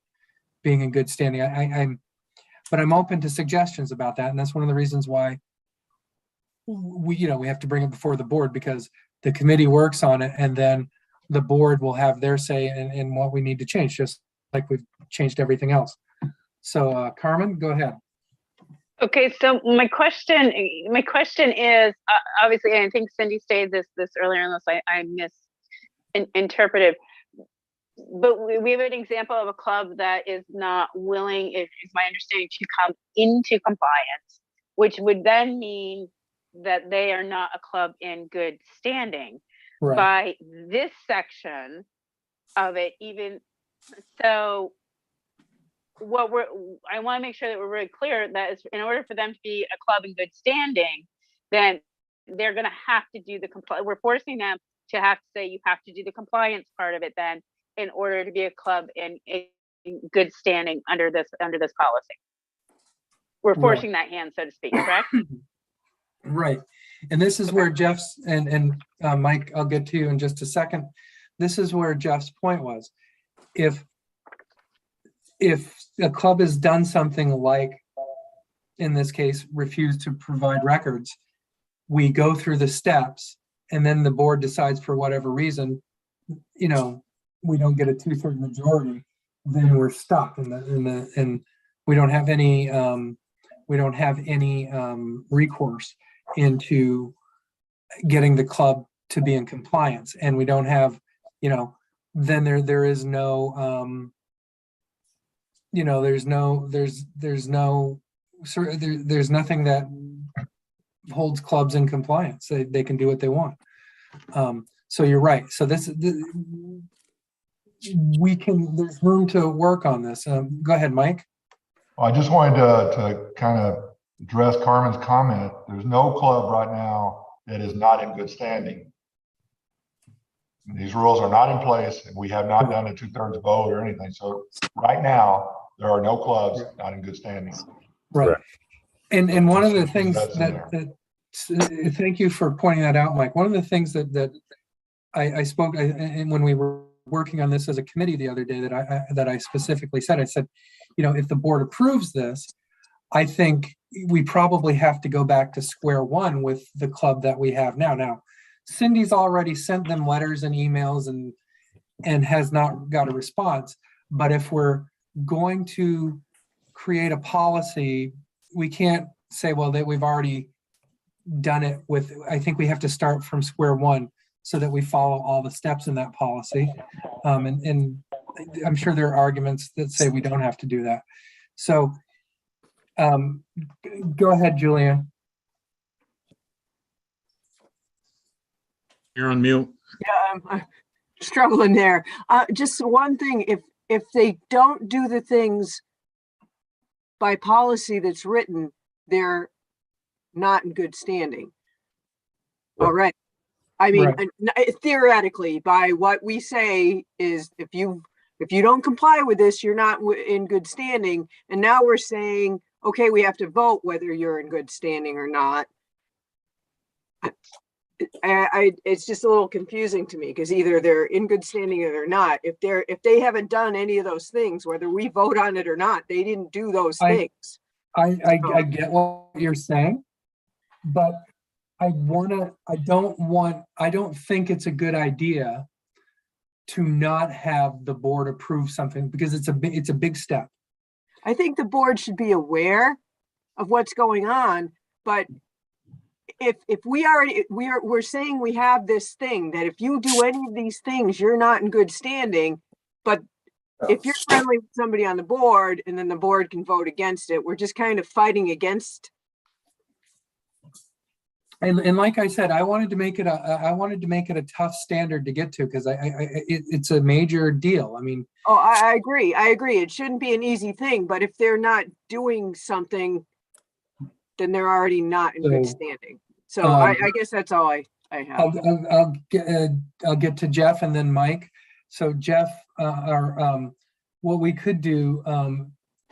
being in good standing. But I'm open to suggestions about that, and that's one of the reasons why we have to bring it before the board, because the committee works on it, and then the board will have their say in what we need to change, just like we've changed everything else. So Carmen, go ahead.
Okay, so my question is, obviously, and I think Cindy stated this earlier, unless I misinterpreted, but we have an example of a club that is not willing, is my understanding, to come into compliance, which would then mean that they are not a club in good standing.
Right.
By this section of it, even so, I want to make sure that we're really clear that is, in order for them to be a club in good standing, then they're going to have to do the compliance. We're forcing them to have to say, you have to do the compliance part of it then, in order to be a club in good standing under this policy. We're forcing that hand, so to speak, correct?
Right. And this is where Jeff's and Mike, I'll get to you in just a second. This is where Jeff's point was. If a club has done something like, in this case, refuse to provide records, we go through the steps and then the board decides for whatever reason, you know, we don't get a 2/3 majority, then we're stuck and we don't have any recourse into getting the club to be in compliance, and we don't have, you know, then there is no you know, there's nothing that holds clubs in compliance. They can do what they want. So you're right. So there's room to work on this. Go ahead, Mike.
Well, I just wanted to kind of address Carmen's comment. There's no club right now that is not in good standing. These rules are not in place, and we have not done a 2/3 vote or anything. So right now, there are no clubs not in good standing.
Right. And one of the things that thank you for pointing that out, Mike. One of the things that I spoke, and when we were working on this as a committee the other day, that I specifically said, I said, you know, if the board approves this, I think we probably have to go back to square one with the club that we have now. Now, Cindy's already sent them letters and emails and has not got a response. But if we're going to create a policy, we can't say, well, that we've already done it with. I think we have to start from square one so that we follow all the steps in that policy. And I'm sure there are arguments that say we don't have to do that. So go ahead, Julian.
You're on mute.
Yeah, I'm struggling there. Just one thing, if they don't do the things by policy that's written, they're not in good standing. All right. I mean, theoretically, by what we say is if you don't comply with this, you're not in good standing. And now we're saying, okay, we have to vote whether you're in good standing or not. It's just a little confusing to me because either they're in good standing or they're not. If they haven't done any of those things, whether we vote on it or not, they didn't do those things.
I get what you're saying, but I don't think it's a good idea to not have the board approve something because it's a big step.
I think the board should be aware of what's going on, but if we're saying we have this thing that if you do any of these things, you're not in good standing, but if you're friendly with somebody on the board and then the board can vote against it, we're just kind of fighting against.
And like I said, I wanted to make it a tough standard to get to because it's a major deal. I mean,
oh, I agree. It shouldn't be an easy thing, but if they're not doing something, then they're already not in good standing. So I guess that's all I have.
I'll get to Jeff and then Mike. So Jeff, what we could do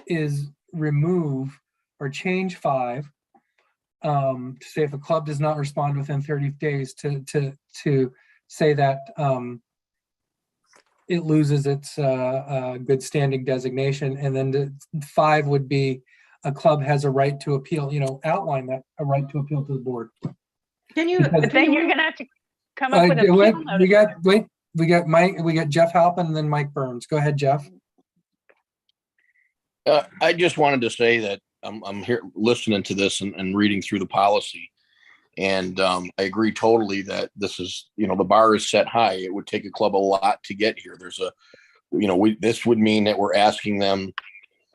is remove or change 5. To say if a club does not respond within 30 days to say that it loses its good standing designation, and then the 5 would be a club has a right to appeal. You know, outline that a right to appeal to the board.
Can you?
But then you're gonna have to come up with a
wait. we got Jeff Halpin and then Mike Burns. Go ahead, Jeff.
I just wanted to say that I'm here listening to this and reading through the policy. And I agree totally that this is, the bar is set high. It would take a club a lot to get here. There's this would mean that we're asking them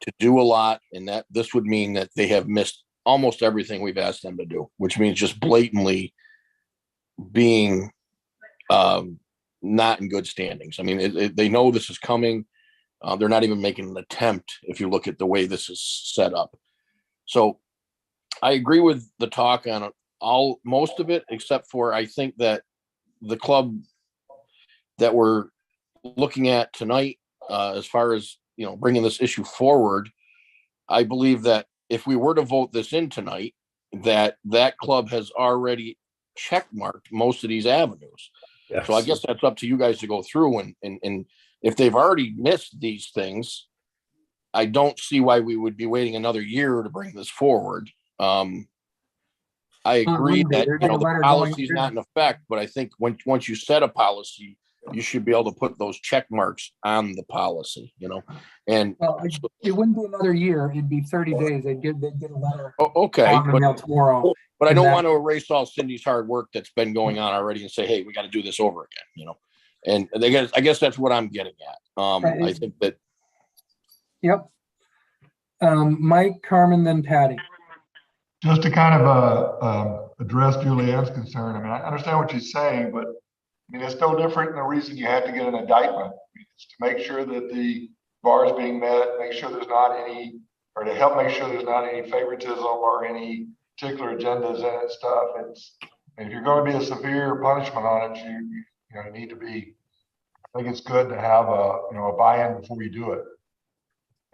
to do a lot, and that this would mean that they have missed almost everything we've asked them to do, which means just blatantly being not in good standings. I mean, they know this is coming. They're not even making an attempt if you look at the way this is set up. So I agree with the talk on most of it, except for I think that the club that we're looking at tonight, as far as, bringing this issue forward, I believe that if we were to vote this in tonight, that club has already checkmarked most of these avenues.
Yes.
So I guess that's up to you guys to go through and if they've already missed these things, I don't see why we would be waiting another year to bring this forward. I agree that the policy is not in effect, but I think once you set a policy, you should be able to put those check marks on the policy, and
it wouldn't be another year. It'd be 30 days. They'd get a letter.
Okay.
Tomorrow.
But I don't want to erase all Cindy's hard work that's been going on already and say, hey, we got to do this over again, and I guess that's what I'm getting at. I think that.
Yep. Mike, Carmen, then Patty.
Just to kind of address Julianne's concern. I mean, I understand what she's saying, but I mean, it's no different than the reason you have to get an indictment. I mean, it's to make sure that the bar is being met, make sure there's not any, or to help make sure there's not any favoritism or any particular agendas in it stuff. If you're going to be a severe punishment on it, you need to be, I think it's good to have a buy-in before you do it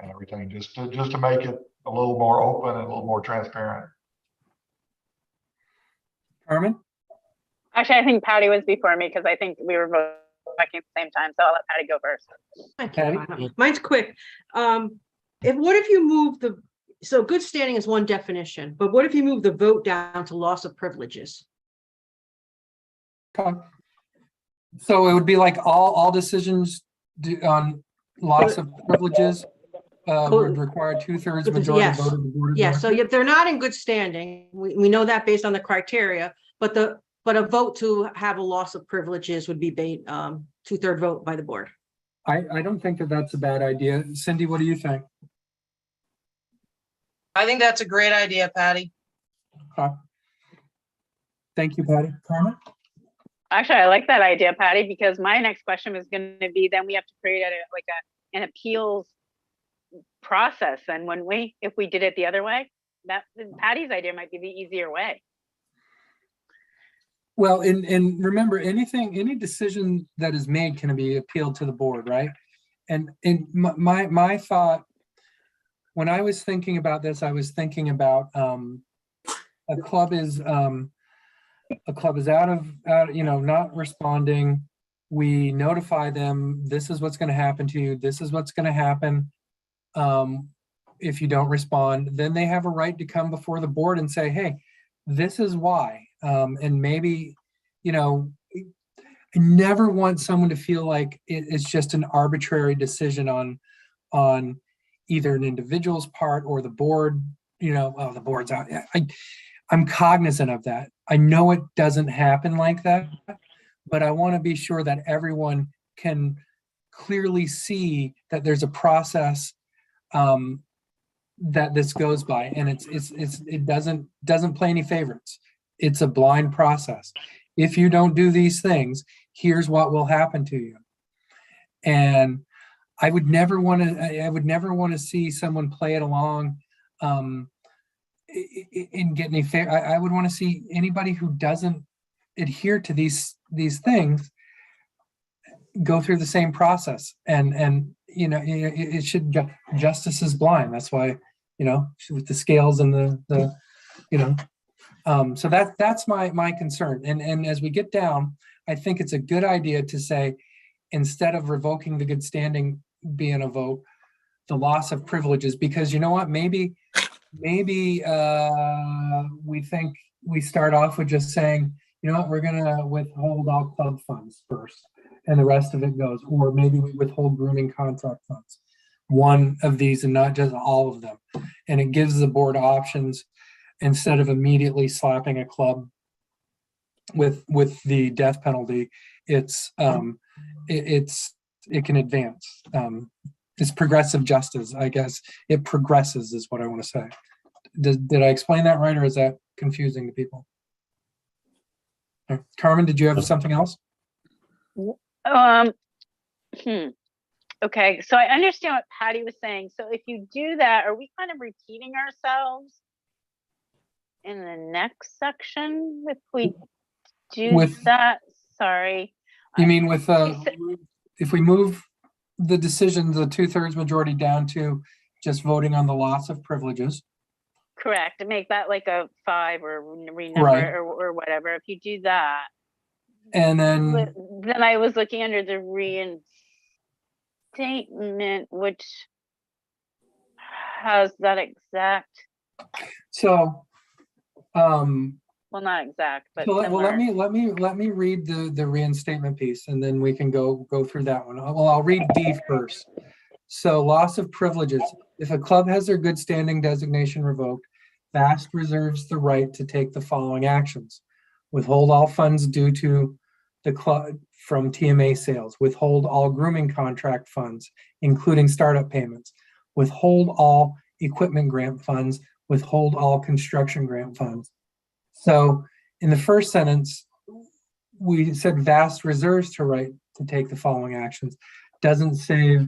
and everything, just to make it a little more open and a little more transparent.
Carmen?
Actually, I think Patty was before me because I think we were both talking at the same time. So I'll let Patty go first.
Patty?
Mine's quick. What if you move so good standing is one definition, but what if you move the vote down to loss of privileges?
Okay. So it would be like all decisions on loss of privileges would require 2/3 majority
Yes.
vote of the board.
Yeah, so if they're not in good standing, we know that based on the criteria, but a vote to have a loss of privileges would be 2/3 vote by the board.
I don't think that that's a bad idea. Cindy, what do you think?
I think that's a great idea, Patty.
Okay. Thank you, Patty. Carmen?
Actually, I like that idea, Patty, because my next question was going to be, then we have to create an appeals process. And if we did it the other way, Patty's idea might be the easier way.
Well, and remember, any decision that is made can be appealed to the board, right? And my thought, when I was thinking about this, I was thinking about a club is out, not responding. We notify them, this is what's going to happen to you. This is what's going to happen if you don't respond. Then they have a right to come before the board and say, hey, this is why. And maybe, I never want someone to feel like it's just an arbitrary decision on either an individual's part or the board, the board's out. I'm cognizant of that. I know it doesn't happen like that, but I want to be sure that everyone can clearly see that there's a process that this goes by, and it doesn't play any favorites. It's a blind process. If you don't do these things, here's what will happen to you. And I would never want to see someone play it along and get any favor. I would want to see anybody who doesn't adhere to these things go through the same process. And it should, justice is blind. That's why, with the scales and so that's my concern. And as we get down, I think it's a good idea to say, instead of revoking the good standing being a vote, the loss of privileges, because you know what, maybe we think we start off with just saying, we're going to withhold all club funds first. and the rest of it goes, or maybe we withhold grooming contract funds. One of these and not just all of them. And it gives the board options instead of immediately slapping a club with the death penalty. It can advance. It's progressive justice, I guess. It progresses is what I want to say. Did I explain that right, or is that confusing to people? Carmen, did you have something else?
Okay, so I understand what Patty was saying. So if you do that, are we kind of repeating ourselves in the next section if we do that? Sorry.
You mean with if we move the decision, the 2/3 majority down to just voting on the loss of privileges?
Correct. To make that like a 5 or renumber
Right.
or whatever. If you do that,
and then
I was looking under the reinstatement, which has that exact.
So,
well, not exact, but
so
similar.
let me read the reinstatement piece, and then we can go through that one. Well, I'll read D first. So, loss of privileges. If a club has their good standing designation revoked, VAST reserves the right to take the following actions: withhold all funds due to the club from TMA sales, withhold all grooming contract funds, including startup payments, withhold all equipment grant funds, withhold all construction grant funds. So in the first sentence, we said VAST reserves the right to take the following actions. Doesn't say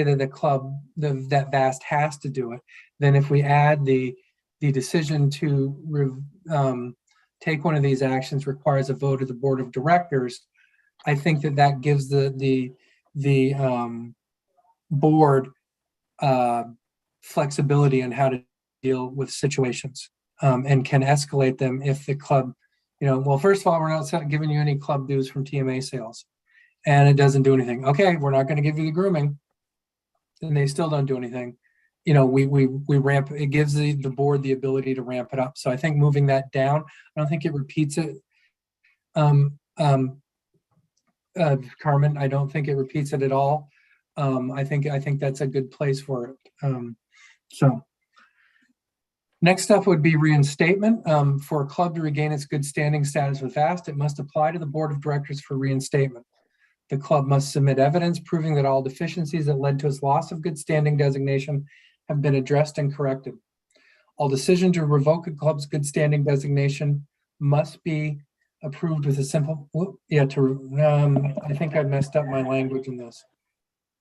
that the club, that VAST has to do it. Then if we add the decision to take one of these actions requires a vote of the board of directors, I think that gives the board flexibility on how to deal with situations and can escalate them if the club, well, first of all, we're not giving you any club dues from TMA sales and it doesn't do anything. Okay, we're not going to give you the grooming, and they still don't do anything. We ramp, it gives the board the ability to ramp it up. So I think moving that down, I don't think it repeats it. Carmen, I don't think it repeats it at all. I think that's a good place for it. So next up would be reinstatement. For a club to regain its good standing status with VAST, it must apply to the board of directors for reinstatement. The club must submit evidence proving that all deficiencies that led to its loss of good standing designation have been addressed and corrected. All decision to revoke a club's good standing designation must be approved with a simple, I think I messed up my language in this.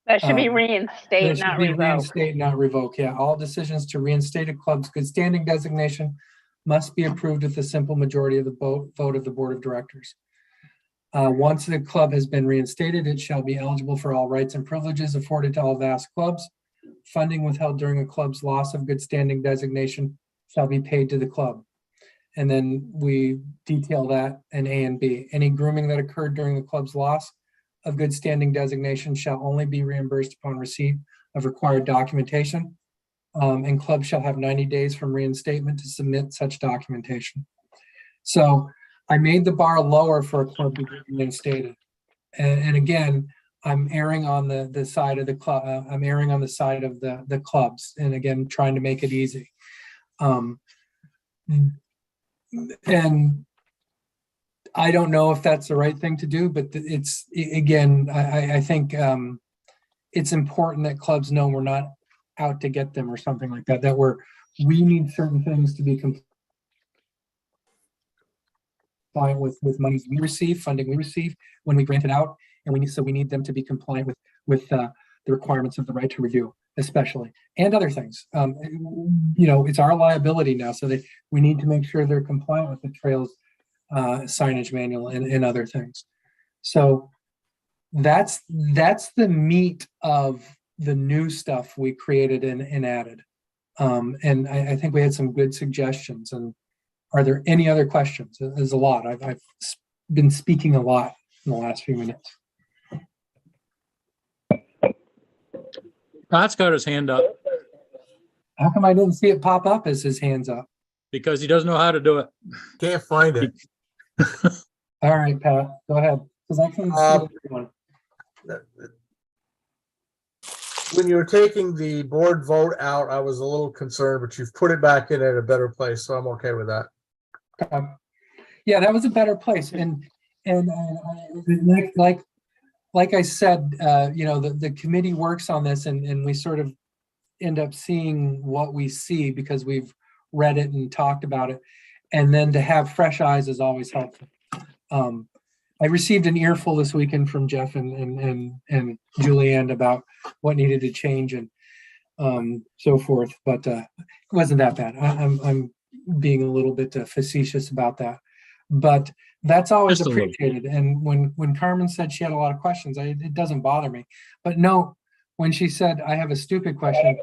That should be reinstate, not revoke.
Reinstate, not revoke. Yeah, all decisions to reinstate a club's good standing designation must be approved with a simple majority of the vote of the board of directors. Once the club has been reinstated, it shall be eligible for all rights and privileges afforded to all VAST clubs. Funding withheld during a club's loss of good standing designation shall be paid to the club. And then we detail that in A and B. Any grooming that occurred during the club's loss of good standing designation shall only be reimbursed upon receipt of required documentation. And clubs shall have 90 days from reinstatement to submit such documentation. So I made the bar lower for a club to be reinstated. And again, I'm erring on the side of the club. I'm erring on the side of the clubs, and again, trying to make it easy. And I don't know if that's the right thing to do, but it's, again, I think it's important that clubs know we're not out to get them or something like that, that we need certain things to be compliant with monies we receive, funding we receive when we grant it out, and we need them to be compliant with the requirements of the right to review, especially, and other things. It's our liability now, so that we need to make sure they're compliant with the trails signage manual and other things. So that's the meat of the new stuff we created and added. And I think we had some good suggestions. And are there any other questions? There's a lot. I've been speaking a lot in the last few minutes.
Pat's got his hand up.
How come I didn't see it pop up as his hand's up?
Because he doesn't know how to do it.
Can't find it.
All right, Pat, go ahead, because I couldn't see everyone.
When you were taking the board vote out, I was a little concerned, but you've put it back in at a better place, so I'm okay with that.
Yeah, that was a better place, and like I said, you know, the committee works on this, and we sort of end up seeing what we see because we've read it and talked about it, and then to have fresh eyes is always helpful. I received an earful this weekend from Jeff and Julianne about what needed to change and so forth, but it wasn't that bad. I'm being a little bit facetious about that, but that's always
Just a little.
appreciated. And when Carmen said she had a lot of questions, it doesn't bother me. But no, when she said I have a stupid question,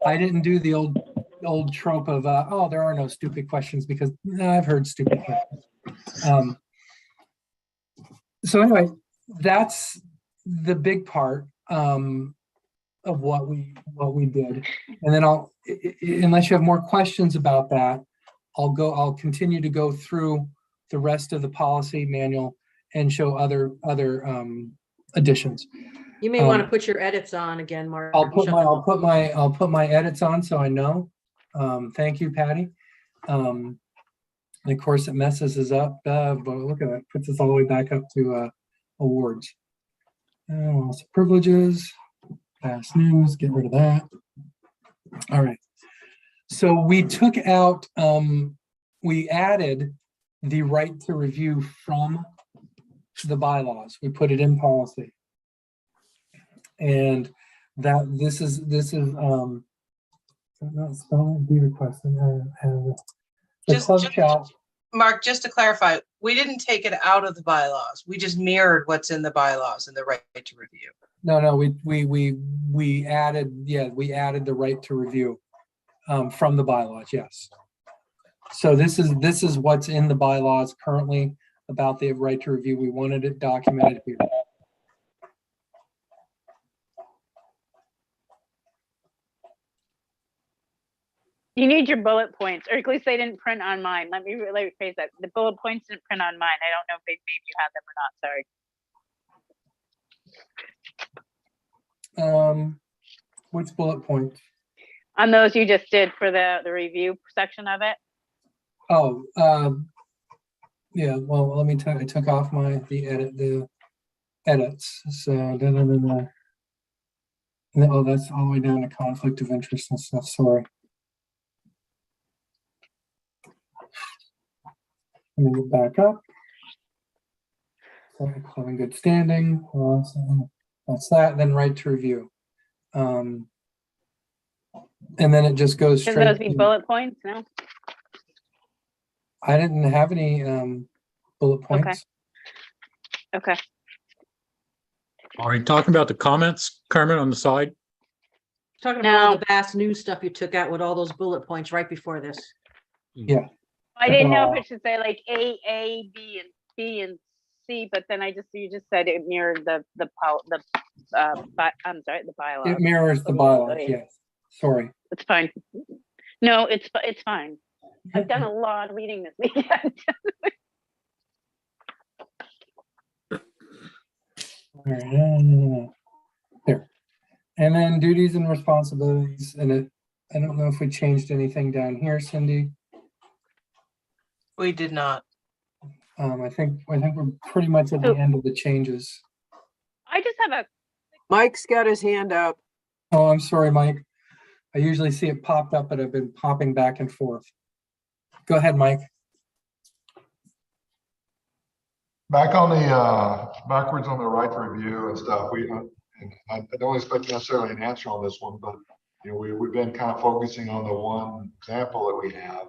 I didn't do the old trope of oh, there are no stupid questions, because I've heard stupid questions. So anyway, that's the big part of what we did. And then unless you have more questions about that, I'll continue to go through the rest of the policy manual and show other additions.
You may want to put your edits on again, Mark.
I'll put my edits on so I know. Thank you, Patty. And of course, it messes us up, but look at that, puts us all the way back up to awards. Also privileges, past news, get rid of that. All right. So we took out, we added the right to review from the bylaws. We put it in policy. And that this is not spelling, be requested.
Mark, just to clarify, we didn't take it out of the bylaws. We just mirrored what's in the bylaws and the right to review.
No, we added, we added the right to review from the bylaws, yes. So this is what's in the bylaws currently about the right to review. We wanted it documented here.
You need your bullet points, or at least they didn't print on mine. Let me rephrase that. The bullet points didn't print on mine. I don't know if maybe you had them or not, sorry.
Which bullet point?
On those you just did for the review section of it?
Oh, yeah, well, let me tell you, I took off the edits. So, oh, that's all the way down to conflict of interest and stuff, sorry. Let me get back up. So, having good standing. That's that. Then right to review. And then it just goes straight.
Should those be bullet points? No.
I didn't have any bullet points.
Okay.
Are you talking about the comments, Carmen, on the side?
Talking about all the vast news stuff you took out with all those bullet points right before this.
Yeah.
I didn't know if it should say like A, B, and C, but then you just said it mirrored the bylaws.
It mirrors the bylaws, yes. Sorry.
It's fine. No, it's fine. I've done a lot of reading this weekend.
All right. There. And then duties and responsibilities, and I don't know if we changed anything down here, Cindy.
We did not.
I think we're pretty much at the end of the changes.
I just have
Mike's got his hand up.
Oh, I'm sorry, Mike. I usually see it popped up, but I've been popping back and forth. Go ahead, Mike.
Back on the backwards on the right to review and stuff. And I don't expect necessarily an answer on this one, but you know, we've been kind of focusing on the one example that we have.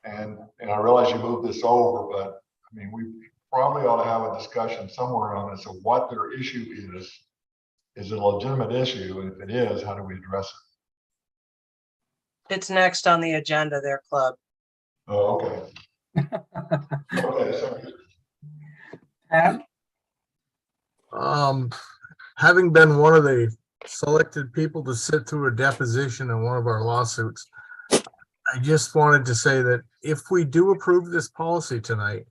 And I realize you moved this over, but I mean, we probably ought to have a discussion somewhere on this of what their issue is. Is it a legitimate issue? And if it is, how do we address it?
It's next on the agenda there, Club.
Oh, okay. Okay, sorry.
Having been one of the selected people to sit through a deposition in one of our lawsuits, I just wanted to say that if we do approve this policy tonight,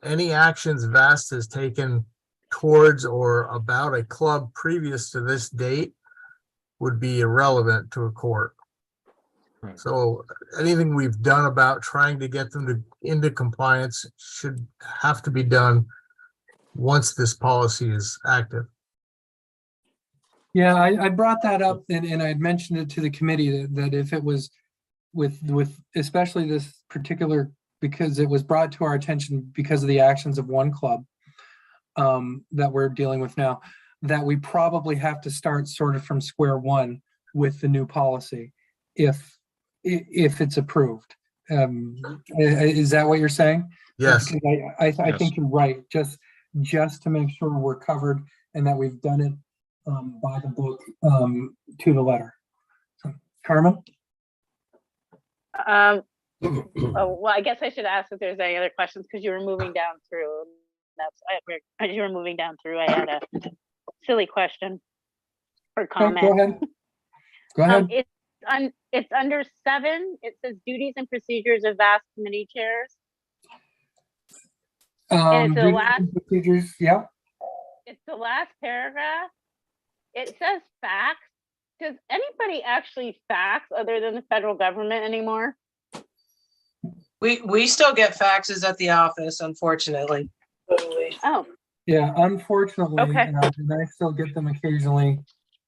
any actions VAST has taken towards or about a club previous to this date would be irrelevant to a court.
Right.
So anything we've done about trying to get them into compliance should have to be done once this policy is active.
Yeah, I brought that up and I mentioned it to the committee that if it was with especially this particular, because it was brought to our attention because of the actions of one club that we're dealing with now, that we probably have to start sort of from square one with the new policy if it's approved. Is that what you're saying?
Yes.
I think you're right. Just to make sure we're covered and that we've done it by the book to the letter. Carmen?
Oh, well, I guess I should ask if there's any other questions because you were moving down through. As you were moving down through, I had a silly question or comment.
Okay, go ahead. Go ahead.
It's under 7. It says duties and procedures of VAST committee chairs. And it's the last
procedures. Yeah.
It's the last paragraph. It says fax. Does anybody actually fax other than the federal government anymore?
We still get faxes at the office, unfortunately.
Oh.
Yeah, unfortunately,
Okay.
and I still get them occasionally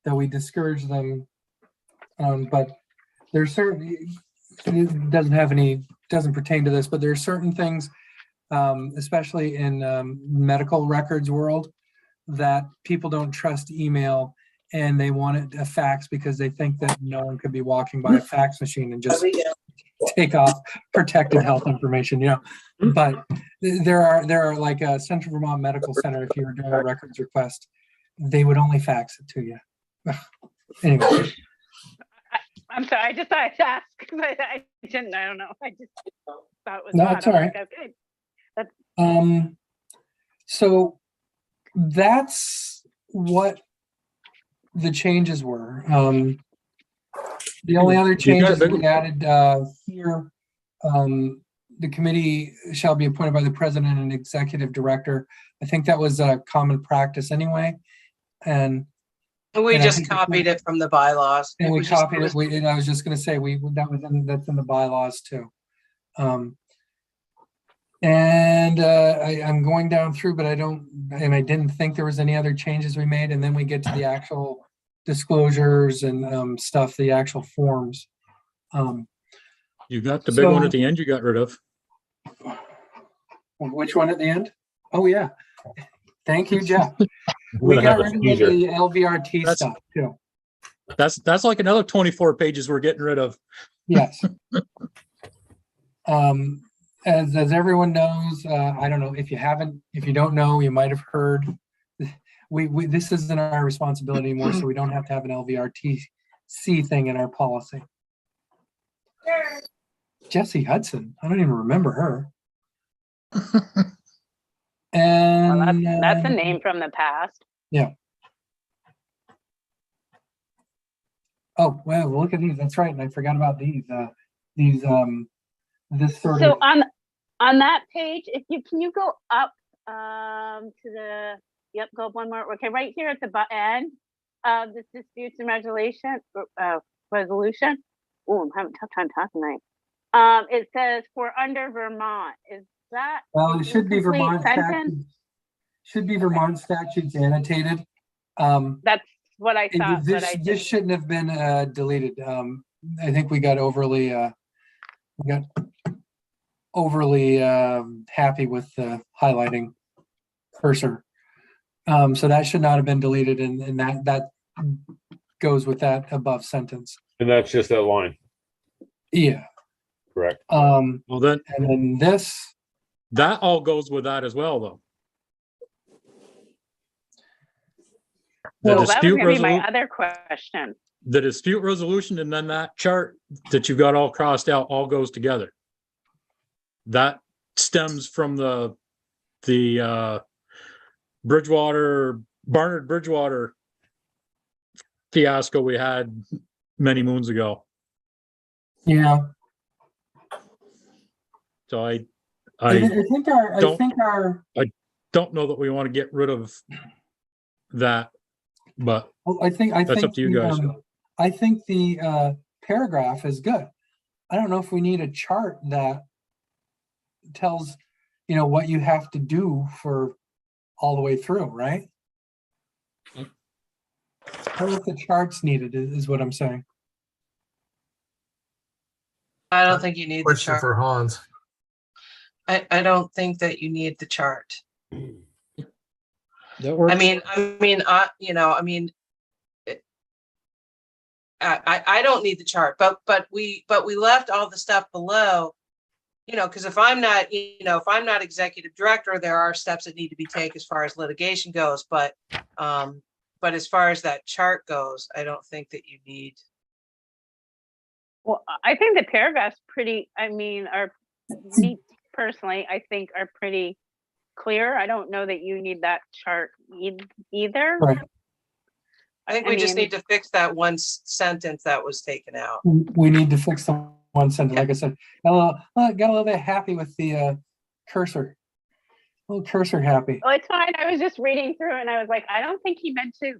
that we discourage them. But there's certainly, it doesn't pertain to this, but there are certain things, especially in medical records world, that people don't trust email and they want it a fax because they think that no one could be walking by a fax machine and just take off protected health information, but there are like a Central Vermont Medical Center, if you were doing a records request, they would only fax it to you. Anyway.
I'm sorry, I just thought I'd ask because I don't know. I just thought it was
No,
odd.
it's all right.
Okay. That's
So that's what the changes were. The only other changes we added here, the committee shall be appointed by the president and executive director. I think that was a common practice anyway. And
we just copied it from the bylaws.
And we copied it. And I was just going to say that's in the bylaws too. I'm going down through, but I didn't think there was any other changes we made. And then we get to the actual disclosures and stuff, the actual forms.
You got the big one at the end you got rid of.
Which one at the end? Oh yeah. Thank you, Jeff. We got rid of the LVRT stuff too.
That's like another 24 pages we're getting rid of.
Yes. As everyone knows, I don't know if you don't know, you might have heard. This isn't our responsibility anymore, so we don't have to have an LVRTC thing in our policy. Jessie Hudson, I don't even remember her. And
that's a name from the past.
Yeah. Oh, well, look at these. That's right. And I forgot about these. This sort
so
of.
On that page, can you go up to the, go up one more. Okay, right here at the end of this disputes and resolution. Oh, I'm having a tough time talking tonight. It says for under Vermont. Is that?
Well, it should be Vermont statutes. Should be Vermont statutes annotated.
That's what I thought.
This shouldn't have been deleted. I think we got overly happy with the highlighting cursor. So that should not have been deleted, and that goes with that above sentence.
And that's just that line.
Yeah.
Correct.
Well then,
and then this.
That all goes with that as well, though.
Well, that was going to be my other question.
The dispute resolution and then that chart that you got all crossed out all goes together. That stems from the Barnard Bridgewater fiasco we had many moons ago.
Yeah.
So I
think our,
don't know that we want to get rid of that, but
I think
that's up to you guys.
I think the paragraph is good. I don't know if we need a chart that tells, what you have to do for all the way through, right? I don't know if the chart's needed, is what I'm saying.
I don't think you need the
Question
chart.
for Hans.
I don't think that you need the chart.
That works.
I don't need the chart, but we left all the stuff below, because if I'm not executive director, there are steps that need to be taken as far as litigation goes, but as far as that chart goes, I don't think that you need.
Well, I think the paragraphs me personally, I think are pretty clear. I don't know that you need that chart either.
Right.
I think we just need to fix that one sentence that was taken out.
We need to fix the one sentence. Like I said, got a little bit happy with the cursor. A little cursor happy.
Well, it's fine. I was just reading through and I was like, I don't think he meant to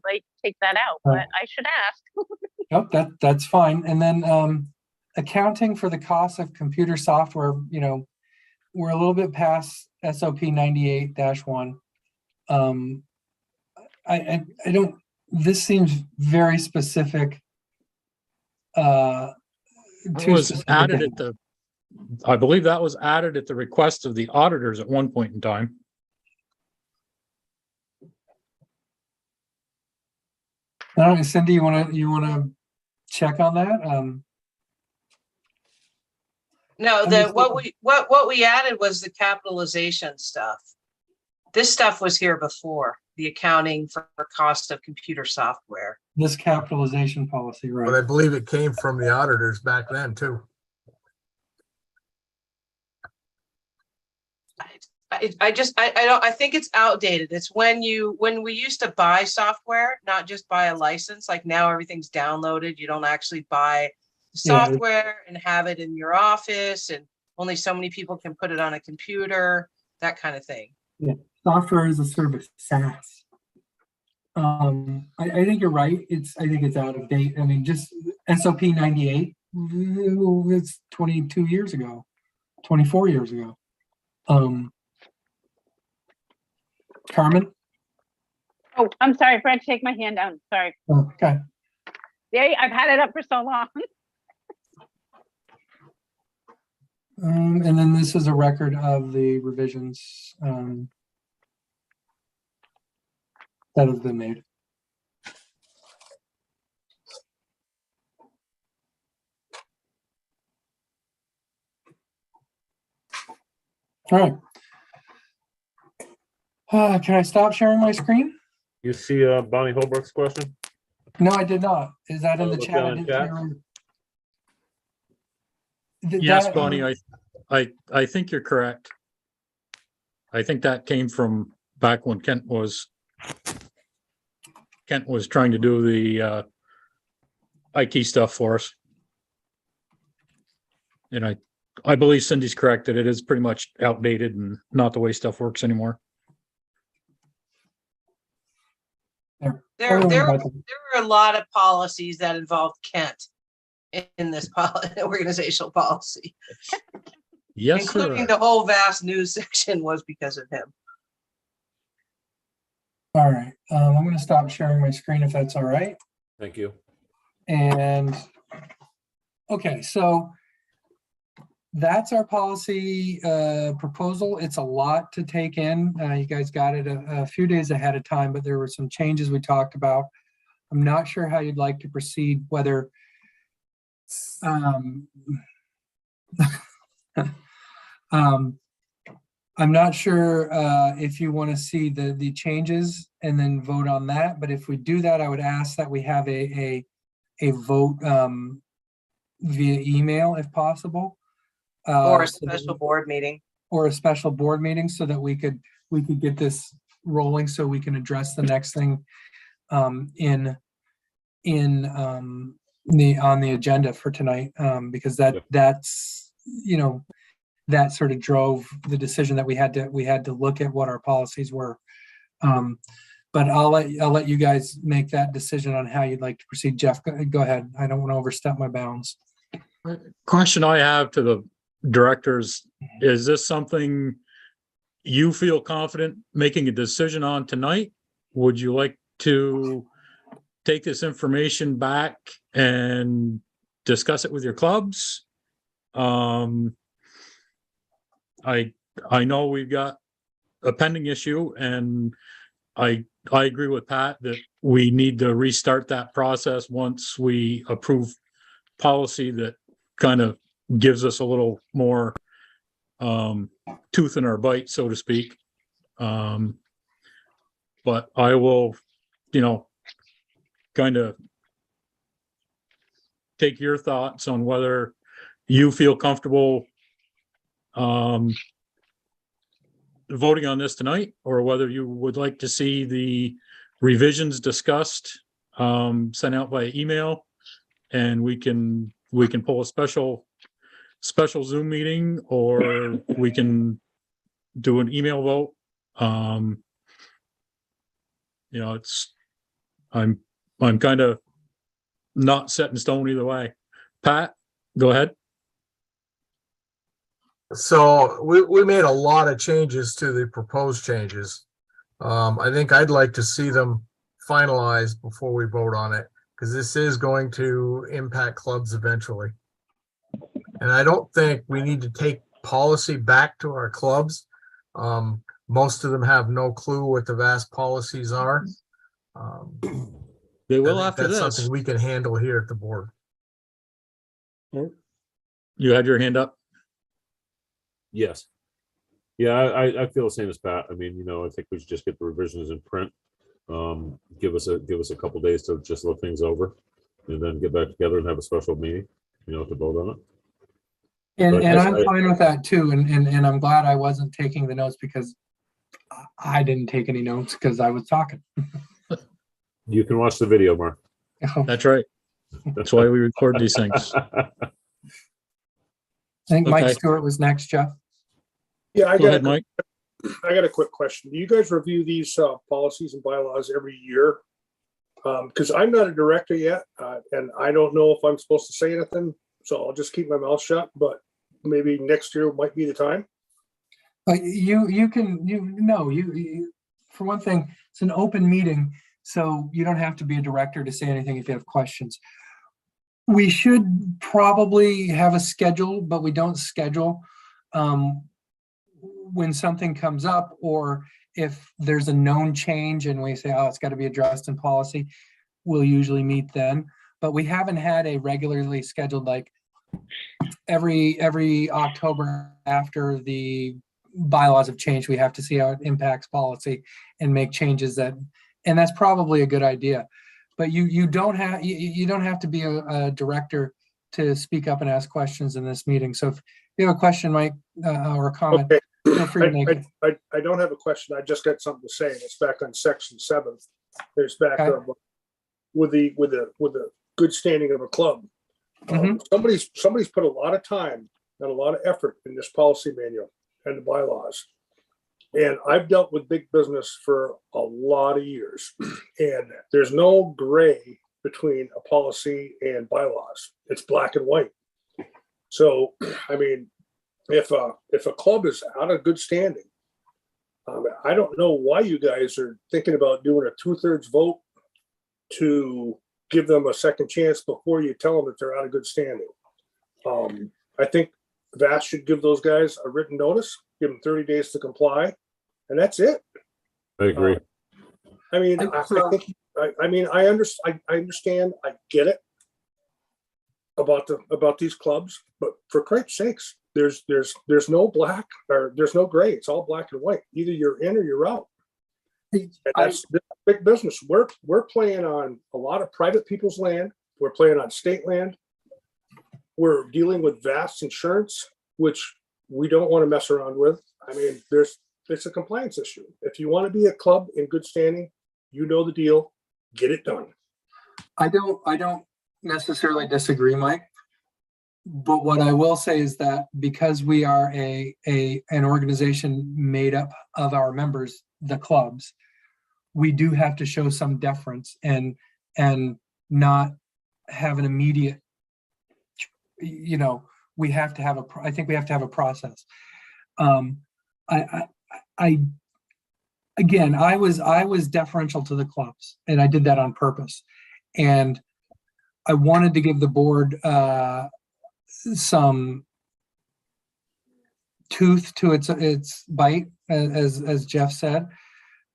take that out, but I should ask.
Nope, that's fine. And then accounting for the cost of computer software, we're a little bit past SOP 98-1. I don't, this seems very specific.
I believe that was added at the request of the auditors at one point in time.
I don't know, Cindy, you wanna check on that?
No, what we added was the capitalization stuff. This stuff was here before, the accounting for cost of computer software.
This capitalization policy, right?
But I believe it came from the auditors back then too.
I think it's outdated. It's when we used to buy software, not just buy a license, like now everything's downloaded. You don't actually buy the software and have it in your office, and only so many people can put it on a computer, that kind of thing.
Yeah, software as a service, SaaS. I think you're right. I think it's out of date. I mean, just SOP 98, it's 22 years ago, 24 years ago. Carmen?
Oh, I'm sorry, Fred, take my hand down. Sorry.
Okay.
Yeah, I've had it up for so long.
And then this is a record of the revisions that have been made. All right. Can I stop sharing my screen?
You see Bonnie Holbrook's question?
No, I did not. Is that in the
Look
chat?
down in chat.
Yes, Bonnie, I think you're correct. I think that came from back when Kent was trying to do the IT stuff for us. And I believe Cindy's correct that it is pretty much outdated and not the way stuff works anymore.
There are a lot of policies that involve Kent in this organizational policy.
Yes,
including the whole vast news section was because of him.
All right, I'm going to stop sharing my screen if that's all right.
Thank you.
And okay, so that's our policy proposal. It's a lot to take in. You guys got it a few days ahead of time, but there were some changes we talked about. I'm not sure how you'd like to proceed, whether I'm not sure if you want to see the changes and then vote on that, but if we do that, I would ask that we have a vote via email if possible.
Or a special board meeting.
Or a special board meeting so that we could get this rolling so we can address the next thing on the agenda for tonight, because that's that sort of drove the decision that we had to look at what our policies were. But I'll let you guys make that decision on how you'd like to proceed. Jeff, go ahead. I don't want to overstep my bounds.
Question I have to the directors, is this something you feel confident making a decision on tonight? Would you like to take this information back and discuss it with your clubs? I know we've got a pending issue, and I agree with Pat that we need to restart that process once we approve policy that kind of gives us a little more tooth in our bite, so to speak. But I will, kind of take your thoughts on whether you feel comfortable voting on this tonight, or whether you would like to see the revisions discussed, sent out by email, and we can pull a special Zoom meeting, or we can do an email vote. I'm kind of not set in stone either way. Pat, go ahead.
So we made a lot of changes to the proposed changes. I think I'd like to see them finalized before we vote on it, because this is going to impact clubs eventually. And I don't think we need to take policy back to our clubs. Most of them have no clue what the vast policies are.
They will after
that's
this.
something we can handle here at the board.
You had your hand up.
Yes. Yeah, I feel the same as Pat. I mean, I think we should just get the revisions in print. Give us a couple days to just look things over, and then get back together and have a special meeting, to vote on it.
And I'm fine with that too. And I'm glad I wasn't taking the notes, because I didn't take any notes because I was talking.
You can watch the video, Mark.
That's right. That's why we record these things.
I think Mike Stewart was next, Jeff.
Yeah,
Go ahead, Mike.
I got a quick question. Do you guys review these policies and bylaws every year? Because I'm not a director yet, and I don't know if I'm supposed to say anything, so I'll just keep my mouth shut. But maybe next year might be the time.
You for one thing, it's an open meeting, so you don't have to be a director to say anything if you have questions. We should probably have a schedule, but we don't schedule when something comes up, or if there's a known change and we say, oh, it's got to be addressed in policy, we'll usually meet then. But we haven't had a regularly scheduled, like every October after the bylaws have changed, we have to see how it impacts policy and make changes and that's probably a good idea. But you don't have to be a director to speak up and ask questions in this meeting. So if you have a question, Mike, or a comment, feel free to make it.
I don't have a question. I just got something to say. And it's back on section 7. There's back with the good standing of a club. Somebody's put a lot of time and a lot of effort in this policy manual and the bylaws. And I've dealt with big business for a lot of years, and there's no gray between a policy and bylaws. It's black and white. So, I mean, if a club is out of good standing, I don't know why you guys are thinking about doing a 2/3 vote to give them a second chance before you tell them that they're out of good standing. I think VAST should give those guys a written notice, give them 30 days to comply, and that's it.
I agree.
I mean, I understand, I get it about these clubs, but for Christ's sakes, there's no black or there's no gray. It's all black and white. Either you're in or you're out. And that's big business. We're playing on a lot of private people's land. We're playing on state land. We're dealing with vast insurance, which we don't want to mess around with. I mean, it's a compliance issue. If you want to be a club in good standing, you know the deal. Get it done.
I don't necessarily disagree, Mike. But what I will say is that because we are an organization made up of our members, the clubs, we do have to show some deference and not have an immediate, we have to have I think we have to have a process. Again, I was deferential to the clubs, and I did that on purpose. And I wanted to give the board some tooth to its bite, as Jeff said,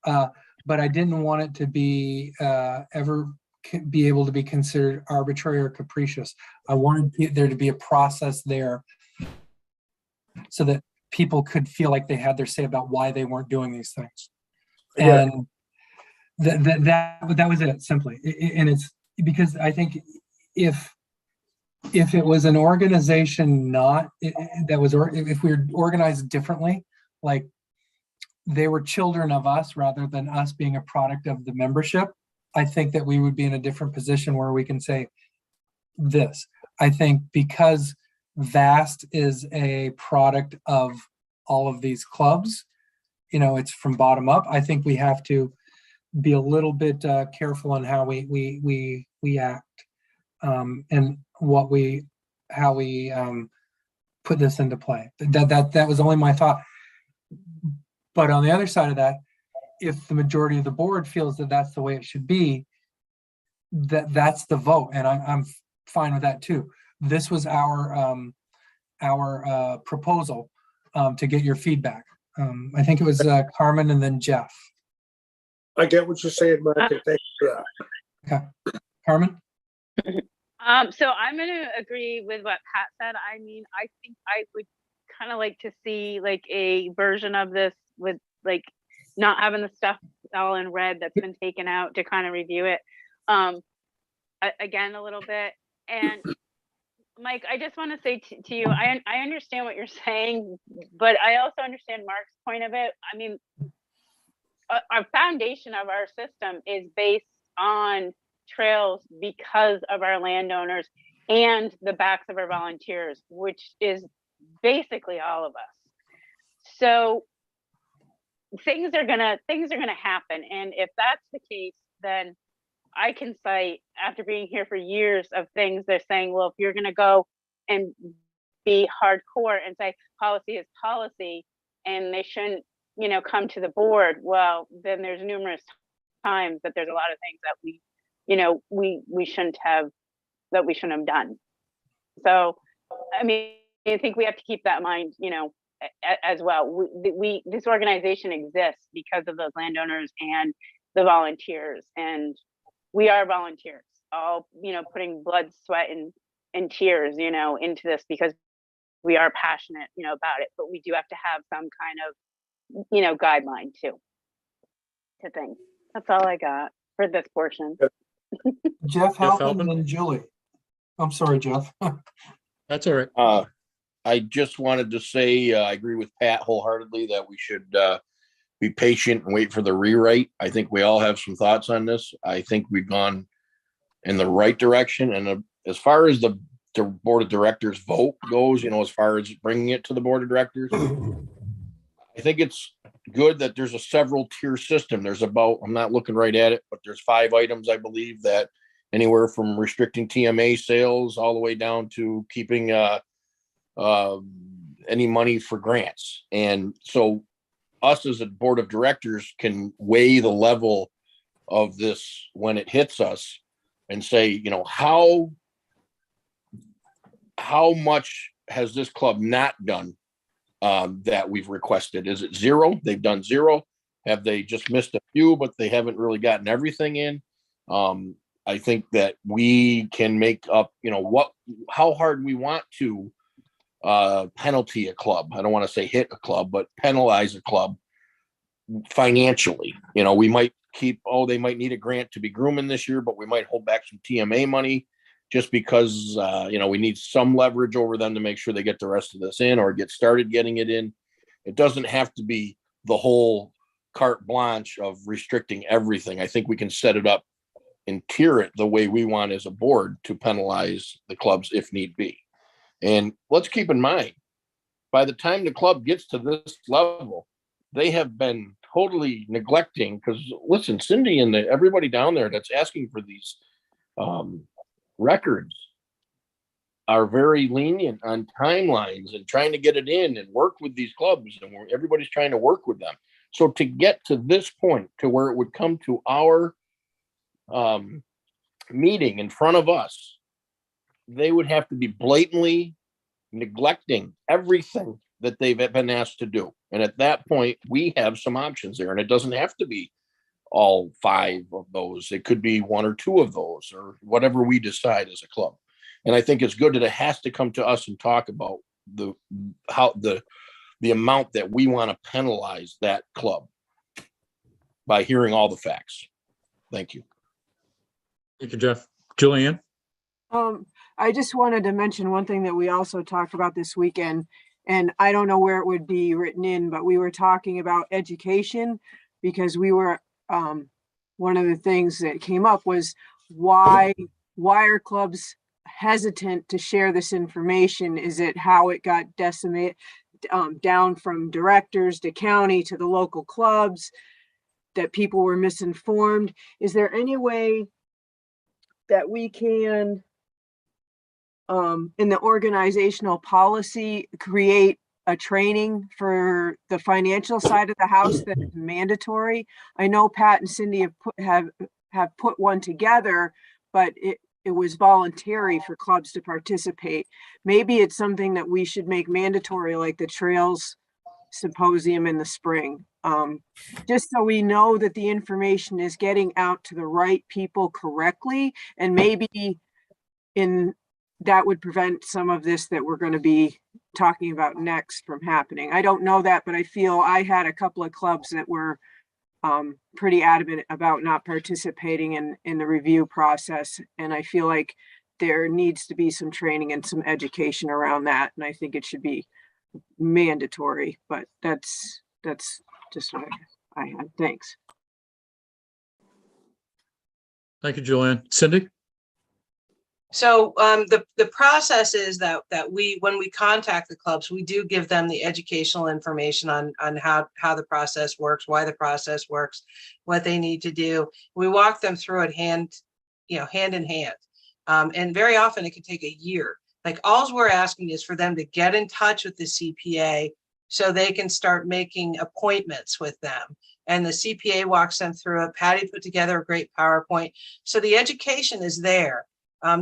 but I didn't want it to be ever be able to be considered arbitrary or capricious. I wanted there to be a process there so that people could feel like they had their say about why they weren't doing these things.
Yeah.
And that was it, simply. And it's because I think if it was an organization if we were organized differently, like they were children of us rather than us being a product of the membership, I think that we would be in a different position where we can say this. I think because VAST is a product of all of these clubs, it's from bottom up. I think we have to be a little bit careful on how we act, and how we put this into play. That was only my thought. But on the other side of that, if the majority of the board feels that that's the way it should be, that's the vote, and I'm fine with that too. This was our proposal to get your feedback. I think it was Carmen and then Jeff.
I get what you're saying, Mark, and thank you for that.
Okay, Carmen.
So I'm going to agree with what Pat said. I mean, I think I would kind of like to see like a version of this with like not having the stuff all in red that's been taken out to kind of review it again a little bit. And Mike, I just want to say to you, I understand what you're saying, but I also understand Mark's point of it. I mean, our foundation of our system is based on trails because of our landowners and the backs of our volunteers, which is basically all of us. So things are gonna happen, and if that's the case, then I can cite, after being here for years, of things they're saying, well, if you're gonna go and be hardcore and say policy is policy and they shouldn't come to the board, well, then there's numerous times that there's a lot of things that we shouldn't have done. So I mean, I think we have to keep that in mind as well. This organization exists because of those landowners and the volunteers, and we are volunteers, all putting blood, sweat, and tears into this because we are passionate about it. But we do have to have some kind of guideline too to things. That's all I got for this portion.
Jeff Halpin and Julie. I'm sorry, Jeff.
That's all right.
I just wanted to say I agree with Pat wholeheartedly that we should be patient and wait for the rewrite. I think we all have some thoughts on this. I think we've gone in the right direction. And as far as the board of directors vote goes, as far as bringing it to the board of directors, I think it's good that there's a several tier system. There's I'm not looking right at it, but there's 5 items, I believe, that anywhere from restricting TMA sales all the way down to keeping any money for grants. And so us as a board of directors can weigh the level of this when it hits us and say, how much has this club not done that we've requested? Is it 0? They've done 0. Have they just missed a few, but they haven't really gotten everything in? I think that we can make up, how hard we want to penalty a club. I don't want to say hit a club, but penalize a club financially. We might they might need a grant to be grooming this year, but we might hold back some TMA money just because, we need some leverage over them to make sure they get the rest of this in or get started getting it in. It doesn't have to be the whole carte blanche of restricting everything. I think we can set it up and tier it the way we want as a board to penalize the clubs if need be. And let's keep in mind, by the time the club gets to this level, they have been totally neglecting, because listen, Cindy and everybody down there that's asking for these records are very lenient on timelines and trying to get it in and work with these clubs, and everybody's trying to work with them. So to get to this point, to where it would come to our meeting in front of us, they would have to be blatantly neglecting everything that they've been asked to do. And at that point, we have some options there, and it doesn't have to be all 5 of those. It could be 1 or 2 of those, or whatever we decide as a club. And I think it's good that it has to come to us and talk about the amount that we want to penalize that club by hearing all the facts. Thank you.
Thank you, Jeff. Julianne?
I just wanted to mention one thing that we also talked about this weekend, and I don't know where it would be written in, but we were talking about education, because we were, one of the things that came up was why are clubs hesitant to share this information? Is it how it got decimated down from directors to county to the local clubs, that people were misinformed? Is there any way that we can, in the organizational policy, create a training for the financial side of the house that is mandatory? I know Pat and Cindy have put one together, but it was voluntary for clubs to participate. Maybe it's something that we should make mandatory, like the Trails Symposium in the spring, just so we know that the information is getting out to the right people correctly, and maybe that would prevent some of this that we're going to be talking about next from happening. I don't know that, but I feel I had a couple of clubs that were pretty adamant about not participating in the review process. And I feel like there needs to be some training and some education around that. And I think it should be mandatory, but that's just what I had. Thanks.
Thank you, Julianne. Cindy?
So the process is that when we contact the clubs, we do give them the educational information on how the process works, why the process works, what they need to do. We walk them through it hand in hand. And very often it can take a year. Like, all we're asking is for them to get in touch with the CPA so they can start making appointments with them. And the CPA walks them through it. Patty put together a great PowerPoint. So the education is there.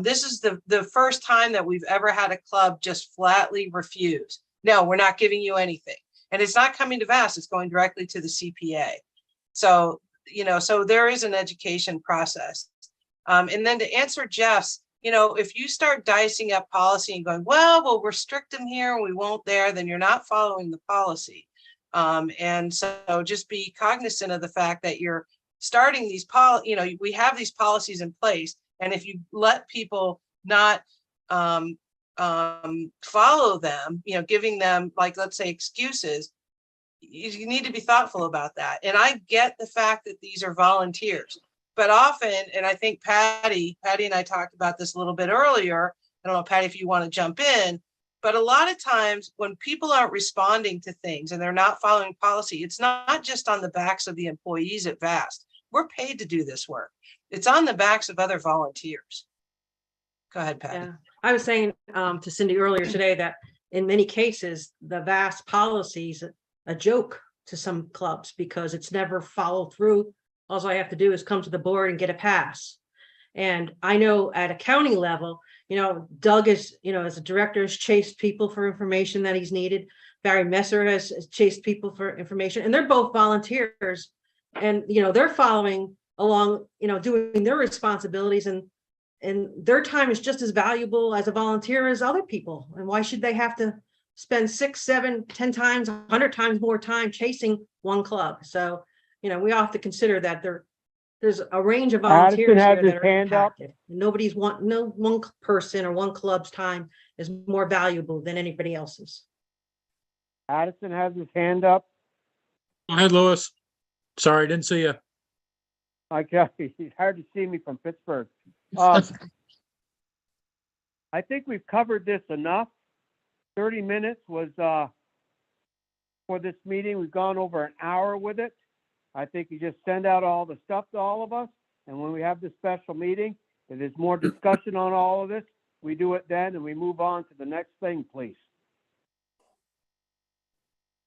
This is the first time that we've ever had a club just flatly refuse. No, we're not giving you anything. And it's not coming to VAST, it's going directly to the CPA. So, so there is an education process. And then to answer Jeff's, if you start dicing up policy and going, well, we'll restrict them here and we won't there, then you're not following the policy. And so just be cognizant of the fact that you're starting these we have these policies in place. And if you let people not follow them, giving them, like, let's say, excuses, you need to be thoughtful about that. And I get the fact that these are volunteers, but often, and I think Patty and I talked about this a little bit earlier. I don't know, Patty, if you want to jump in, but a lot of times when people aren't responding to things and they're not following policy, it's not just on the backs of the employees at VAST. We're paid to do this work. It's on the backs of other volunteers. Go ahead, Patty.
Yeah, I was saying to Cindy earlier today that in many cases, the VAST policy is a joke to some clubs because it's never followed through. All I have to do is come to the board and get a pass. And I know at a county level, Doug is, as a director, has chased people for information that he's needed. Barry Messer has chased people for information, and they're both volunteers. And, they're following along, doing their responsibilities, and their time is just as valuable as a volunteer as other people. And why should they have to spend 6, 7, 10 times, 100 times more time chasing one club? So, we have to consider that there's a range of volunteers here that are impacted. No one person or one club's time is more valuable than anybody else's.
Addison has his hand up.
Go ahead, Louis. Sorry, didn't see you.
Okay, it's hard to see me from Pittsburgh. I think we've covered this enough. 30 minutes was for this meeting. We've gone over an hour with it. I think you just send out all the stuff to all of us. And when we have this special meeting, if there's more discussion on all of this, we do it then and we move on to the next thing, please.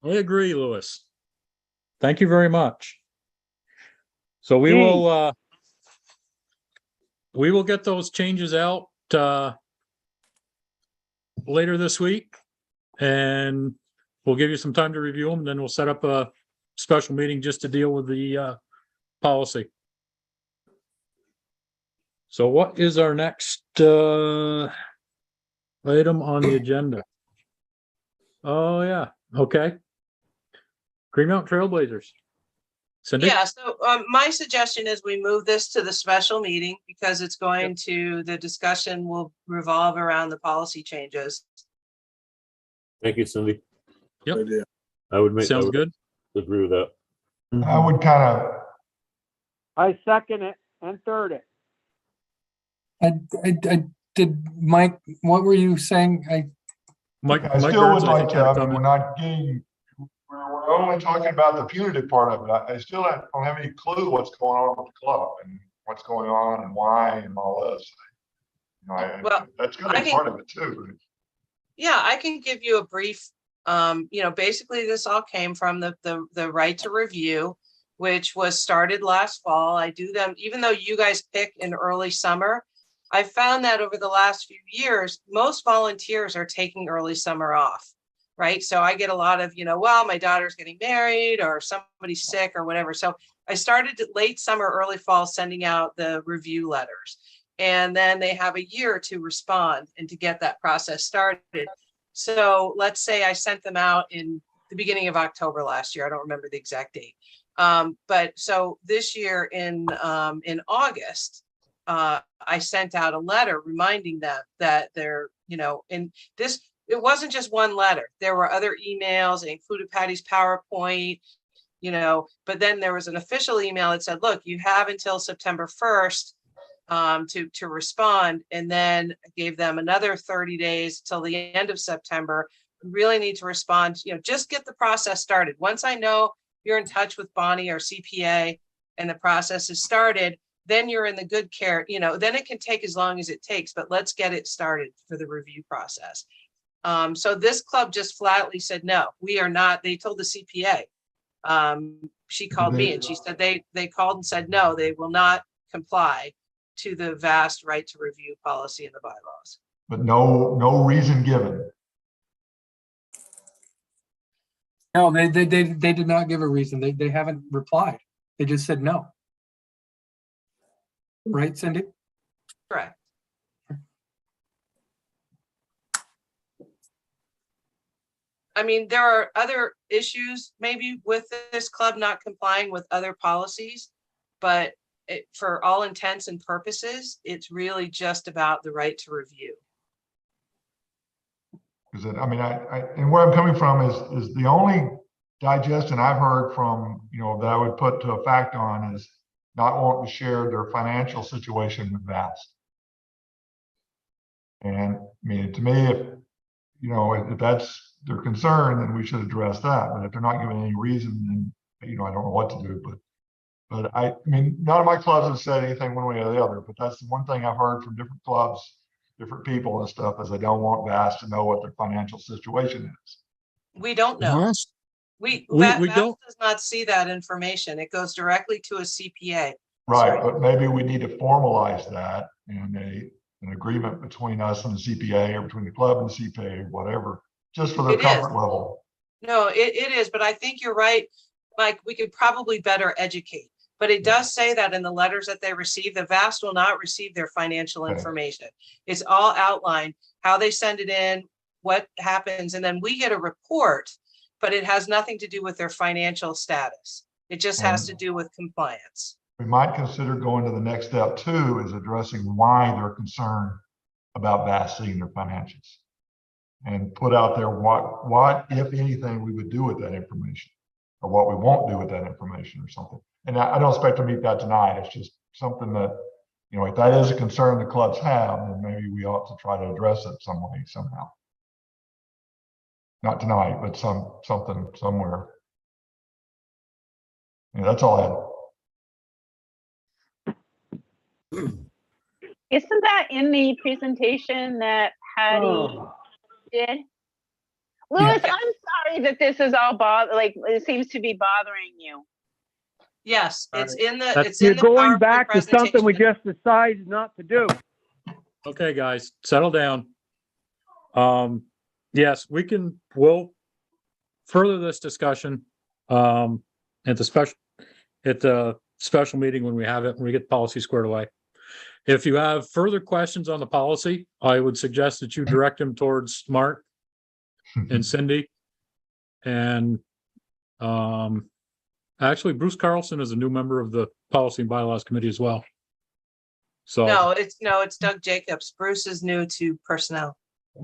I agree, Louis. Thank you very much. So we will get those changes out later this week, and we'll give you some time to review them. Then we'll set up a special meeting just to deal with the policy. So what is our next item on the agenda? Oh, yeah. Okay. Green Mountain Trailblazers. Cindy?
Yeah, so my suggestion is we move this to the special meeting because it's going to, the discussion will revolve around the policy changes.
Thank you, Cindy.
Yep.
I would make.
Sounds good.
Agree with that.
I would kind of,
I second it and third it.
I did, Mike, what were you saying?
Mike
I still
Burns,
would
I
like
think, had a
to, I mean,
comment.
we're not getting, we're only talking about the punitive part of it. I still don't have any clue what's going on with the club and what's going on and why and all this. You know,
Well,
that's gonna be part of it too.
Yeah, I can give you a brief, you know, basically this all came from the right to review, which was started last fall. I do them, even though you guys pick in early summer, I found that over the last few years, most volunteers are taking early summer off, right? So I get a lot of, you know, well, my daughter's getting married or somebody's sick or whatever. So I started late summer, early fall, sending out the review letters. And then they have a year to respond and to get that process started. So let's say I sent them out in the beginning of October last year. I don't remember the exact date. But so this year in August, I sent out a letter reminding them that they're, you know, in this, it wasn't just one letter. There were other emails. It included Patty's PowerPoint, you know, but then there was an official email that said, look, you have until September 1st to respond, and then gave them another 30 days till the end of September. You really need to respond, you know, just get the process started. Once I know you're in touch with Bonnie or CPA and the process is started, then you're in the good care, you know, then it can take as long as it takes, but let's get it started for the review process. So this club just flatly said, no, we are not, they told the CPA. She called me and she said they called and said, no, they will not comply to the vast right to review policy in the bylaws.
But no reason given.
No, they did not give a reason. They haven't replied. They just said no. Right, Cindy?
Correct. I mean, there are other issues maybe with this club not complying with other policies, but for all intents and purposes, it's really just about the right to review.
Is it, I mean, and where I'm coming from is the only digestion I've heard from, you know, that I would put to a fact on is not wanting to share their financial situation with VAST. And I mean, to me, if, you know, if that's their concern, then we should address that. But if they're not giving any reason, then, you know, I don't know what to do. But I mean, none of my clubs have said anything one way or the other, but that's the one thing I've heard from different clubs, different people and stuff, is they don't want VAST to know what their financial situation is.
We don't know.
VAST
VAST
don't.
does not see that information. It goes directly to a CPA.
Right, but maybe we need to formalize that in an agreement between us and the CPA, or between the club and the CPA, or whatever, just for their comfort level.
No, it is, but I think you're right, Mike. We could probably better educate. But it does say that in the letters that they receive, the VAST will not receive their financial information. It's all outlined, how they send it in, what happens, and then we get a report, but it has nothing to do with their financial status. It just has to do with compliance.
We might consider going to the next step too, is addressing why they're concerned about VAST seeing their financials, and put out there what, if anything, we would do with that information, or what we won't do with that information, or something. And I don't expect to meet that tonight. It's just something that, you know, if that is a concern the clubs have, then maybe we ought to try to address it some way, somehow. Not tonight, but something somewhere. Yeah, that's all I had.
Isn't that in the presentation that Patty
Oh.
did? Louis, I'm sorry that this is all like, it seems to be bothering you.
Yes, it's in the,
That's-
it's
You're
in the
going
PowerPoint
back to something we
presentation.
just decided not to do.
Okay, guys, settle down. Yes, we'll further this discussion at the special meeting when we have it, when we get the policy squared away. If you have further questions on the policy, I would suggest that you direct them towards Mark and Cindy. And actually, Bruce Carlson is a new member of the Policy and Bylaws Committee as well. So
No, it's Doug Jacobs. Bruce is new to personnel.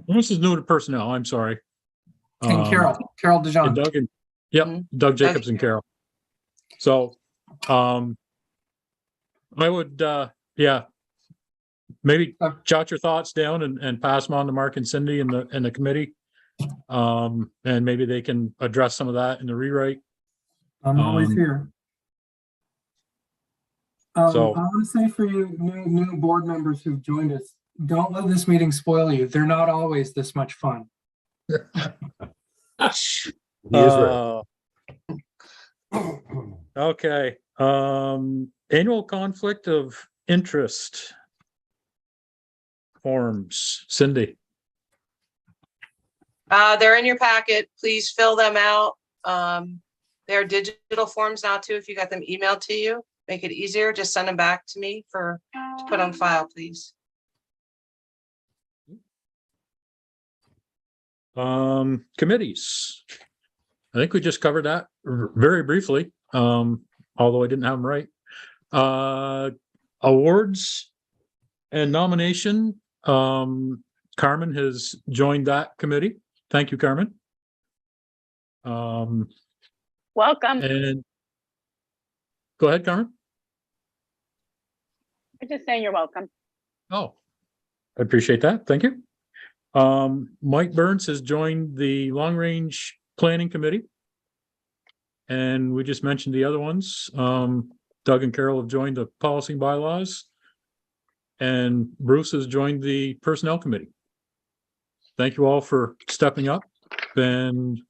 Bruce is new to personnel. I'm sorry.
And Carol
And
DeJean.
Doug and, yep, Doug Jacobs and Carol. So I would yeah, maybe jot your thoughts down and pass them on to Mark and Cindy and the committee. And maybe they can address some of that in the rewrite.
I'm always here.
So
I want to say for you new board members who've joined us, don't let this meeting spoil you. They're not always this much fun.
He is right.
Okay. Annual conflict of interest forms. Cindy.
They're in your packet. Please fill them out. They're digital forms now too. If you got them emailed to you, make it easier. Just send them back to me to put on file, please.
Committees. I think we just covered that very briefly, although I didn't have them right. Awards and nomination. Carmen has joined that committee. Thank you, Carmen.
Welcome.
And go ahead, Carmen.
I'm just saying you're welcome.
Oh, I appreciate that. Thank you. Mike Burns has joined the Long Range Planning Committee. And we just mentioned the other ones. Doug and Carol have joined the Policy and Bylaws. And Bruce has joined the Personnel Committee. Thank you all for stepping up. And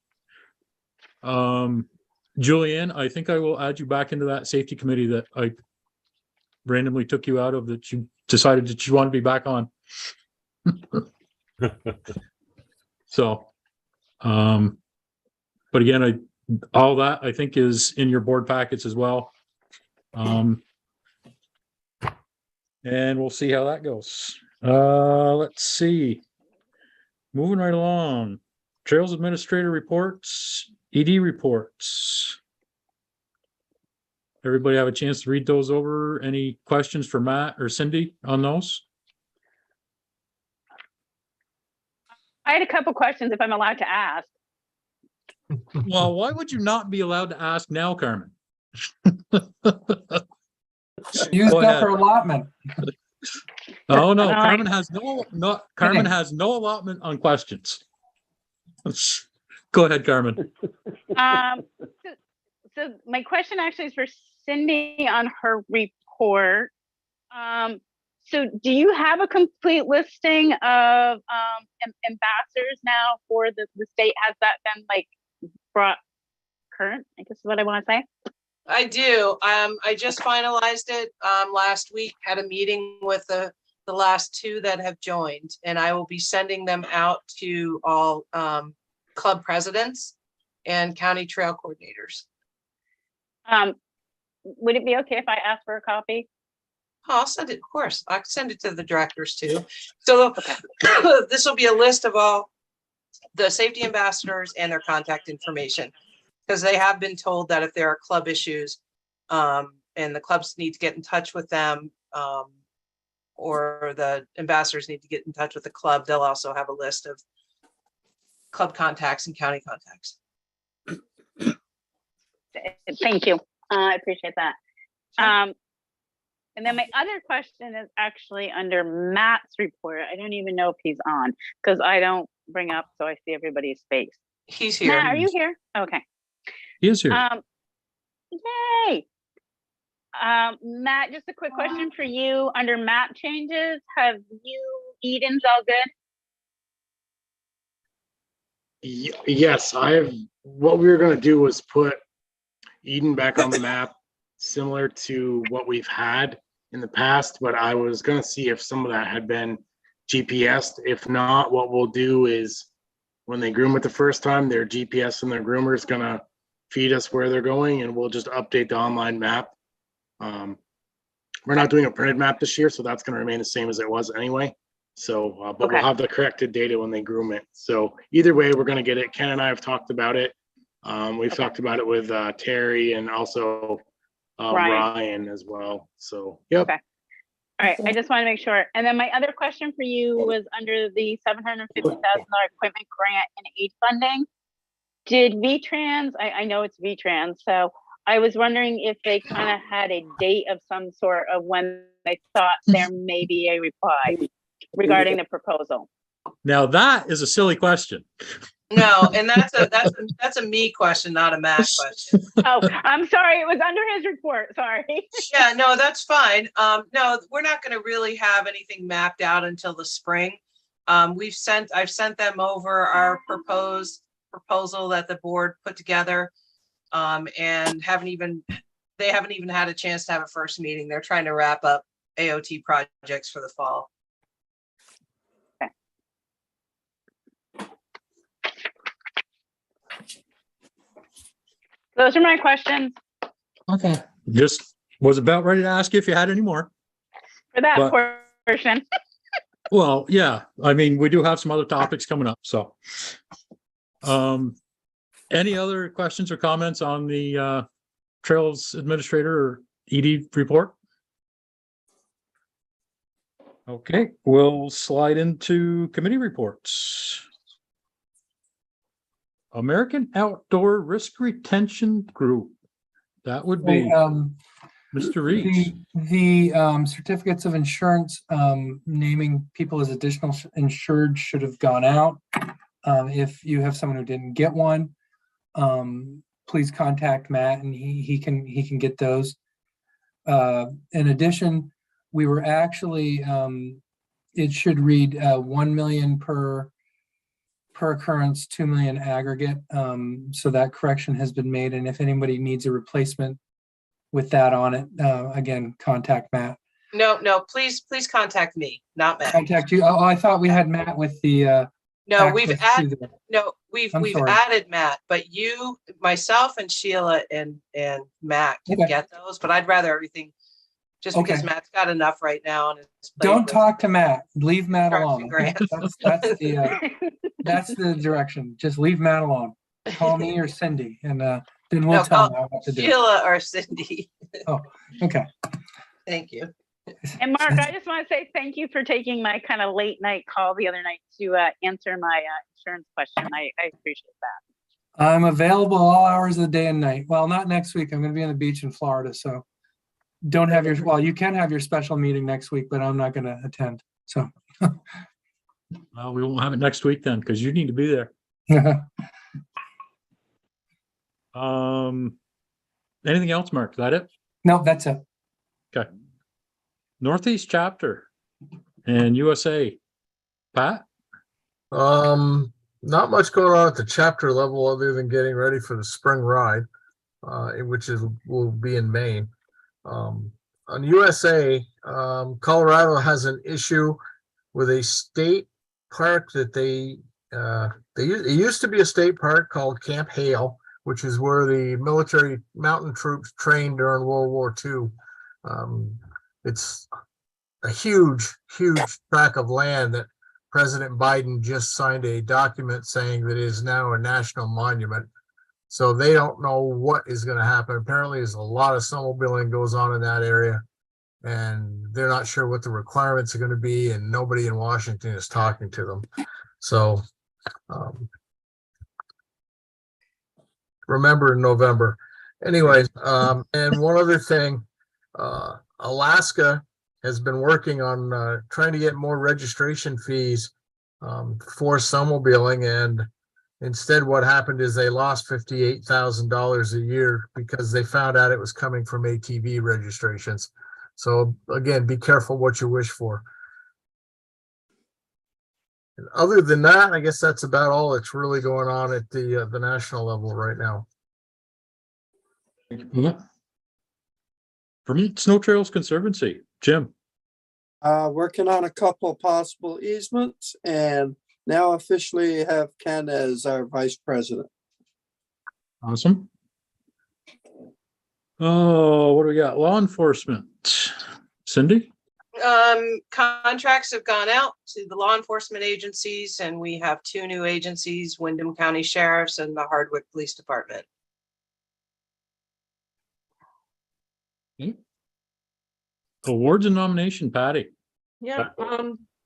Julianne, I think I will add you back into that safety committee that I randomly took you out of, that you decided that you want to be back on. So, but again, all that I think is in your board packets as well. And we'll see how that goes. Let's see. Moving right along. Trails Administrator reports, ED reports. Everybody have a chance to read those over. Any questions for Matt or Cindy on those?
I had a couple questions if I'm allowed to ask.
Well, why would you not be allowed to ask now, Carmen?
Used up her allotment.
Oh no,
No,
Carmen has Carmen has no allotment on questions. Go ahead, Carmen.
So my question actually is for Cindy on her report. So do you have a complete listing of ambassadors now for the state? Has that been like brought current, I guess is what I want to say?
I do. I just finalized it last week, had a meeting with the last two that have joined, and I will be sending them out to all club presidents and county trail coordinators.
Would it be okay if I ask for a copy?
Oh, I'll send it, of course. I can send it to the directors too. So this will be a list of all the safety ambassadors and their contact information, because they have been told that if there are club issues and the clubs need to get in touch with them, or the ambassadors need to get in touch with the club, they'll also have a list of club contacts and county contacts.
Thank you. I appreciate that. And then my other question is actually under Matt's report. I don't even know if he's on because I don't bring up so I see everybody's face.
He's here.
Matt, are you here? Okay.
He is here.
Yay. Matt, just a quick question for you. Under map changes, have you, Eden's all good?
Yes, what we were gonna do was put Eden back on the map, similar to what we've had in the past, but I was gonna see if some of that had been GPSed. If not, what we'll do is when they groom it the first time, their GPS and their groomer is gonna feed us where they're going, and we'll just update the online map. We're not doing a printed map this year, so that's gonna remain the same as it was anyway. So, but we'll have the corrected data when they groom it. So either way, we're gonna get it. Ken and I have talked about it. We've talked about it with Terry and also Ryan as well. So, yep.
Okay. All right. I just want to make sure. And then my other question for you was under the $750,000 equipment grant and aid funding. Did VTrans, I know it's VTrans, so I was wondering if they kind of had a date of some sort of when they thought there may be a reply regarding the proposal.
Now that is a silly question.
No, and that's a me question, not a Matt question.
Oh, I'm sorry. It was under his report. Sorry.
Yeah, no, that's fine. No, we're not going to really have anything mapped out until the spring. I've sent them over our proposal that the board put together, and they haven't even had a chance to have a first meeting. They're trying to wrap up AOT projects for the fall.
Those are my questions
Okay. Just was about ready to ask you if you had any more.
for that
But-
portion.
Well, yeah, I mean, we do have some other topics coming up, so. Any other questions or comments on the Trails Administrator or ED report? Okay, we'll slide into committee reports. American Outdoor Risk Retention Group. That would be Mr. Reeds.
The certificates of insurance naming people as additional insured should have gone out. If you have someone who didn't get one, please contact Matt and he can get those. In addition, we were actually it should read 1 million per occurrence, 2 million aggregate. So that correction has been made, and if anybody needs a replacement with that on it, again, contact Matt.
No, please contact me, not Matt.
Contact you. Oh, I thought we had Matt with the
No, we've
access to
we've
I'm sorry.
added Matt, but you, myself, and Sheila and Matt can
Okay.
get those. But I'd rather everything, just because
Okay.
Matt's got enough right now on his plate
Don't
with
talk to Matt. Leave Matt
trucks
alone.
and grants.
That's the direction. Just leave Matt alone. Call me or Cindy, and then we'll
No,
tell
call
Matt what to do.
Sheila or Cindy.
Oh, okay.
Thank you.
And Mark, I just want to say thank you for taking my kind of late night call the other night to answer my insurance question. I appreciate that.
I'm available all hours of the day and night. Well, not next week. I'm going to be on the beach in Florida, so don't have your. Well, you can have your special meeting next week, but I'm not going to attend. So.
Well, we won't have it next week then, because you need to be there. Anything else, Mark? Is that it?
No, that's it.
Okay. Northeast chapter and USA. Pat?
Not much going on at the chapter level other than getting ready for the spring ride, which will be in Maine. On USA, Colorado has an issue with a state park that it used to be a state park called Camp Hale, which is where the military mountain troops trained during World War II. It's a huge tract of land that President Biden just signed a document saying that it is now a national monument. So they don't know what is going to happen. Apparently, there's a lot of snowmobiling goes on in that area, and they're not sure what the requirements are going to be, and nobody in Washington is talking to them. So remember in November. Anyways, and one other thing, Alaska has been working on trying to get more registration fees for snowmobiling, and Instead, what happened is they lost $58,000 a year because they found out it was coming from ATV registrations. So again, be careful what you wish for. And other than that, I guess that's about all that's really going on at the national level right now.
Thank you for that. Vermont Snow Trails Conservancy, Jim.
Working on a couple of possible easements and now officially have Ken as our vice president.
Awesome. Oh, what do we got? Law enforcement. Cindy?
Contracts have gone out to the law enforcement agencies, and we have 2 new agencies, Wyndham County Sheriff's and the Hardwick Police Department.
Okay. Awards and nomination, Patty.
Yeah,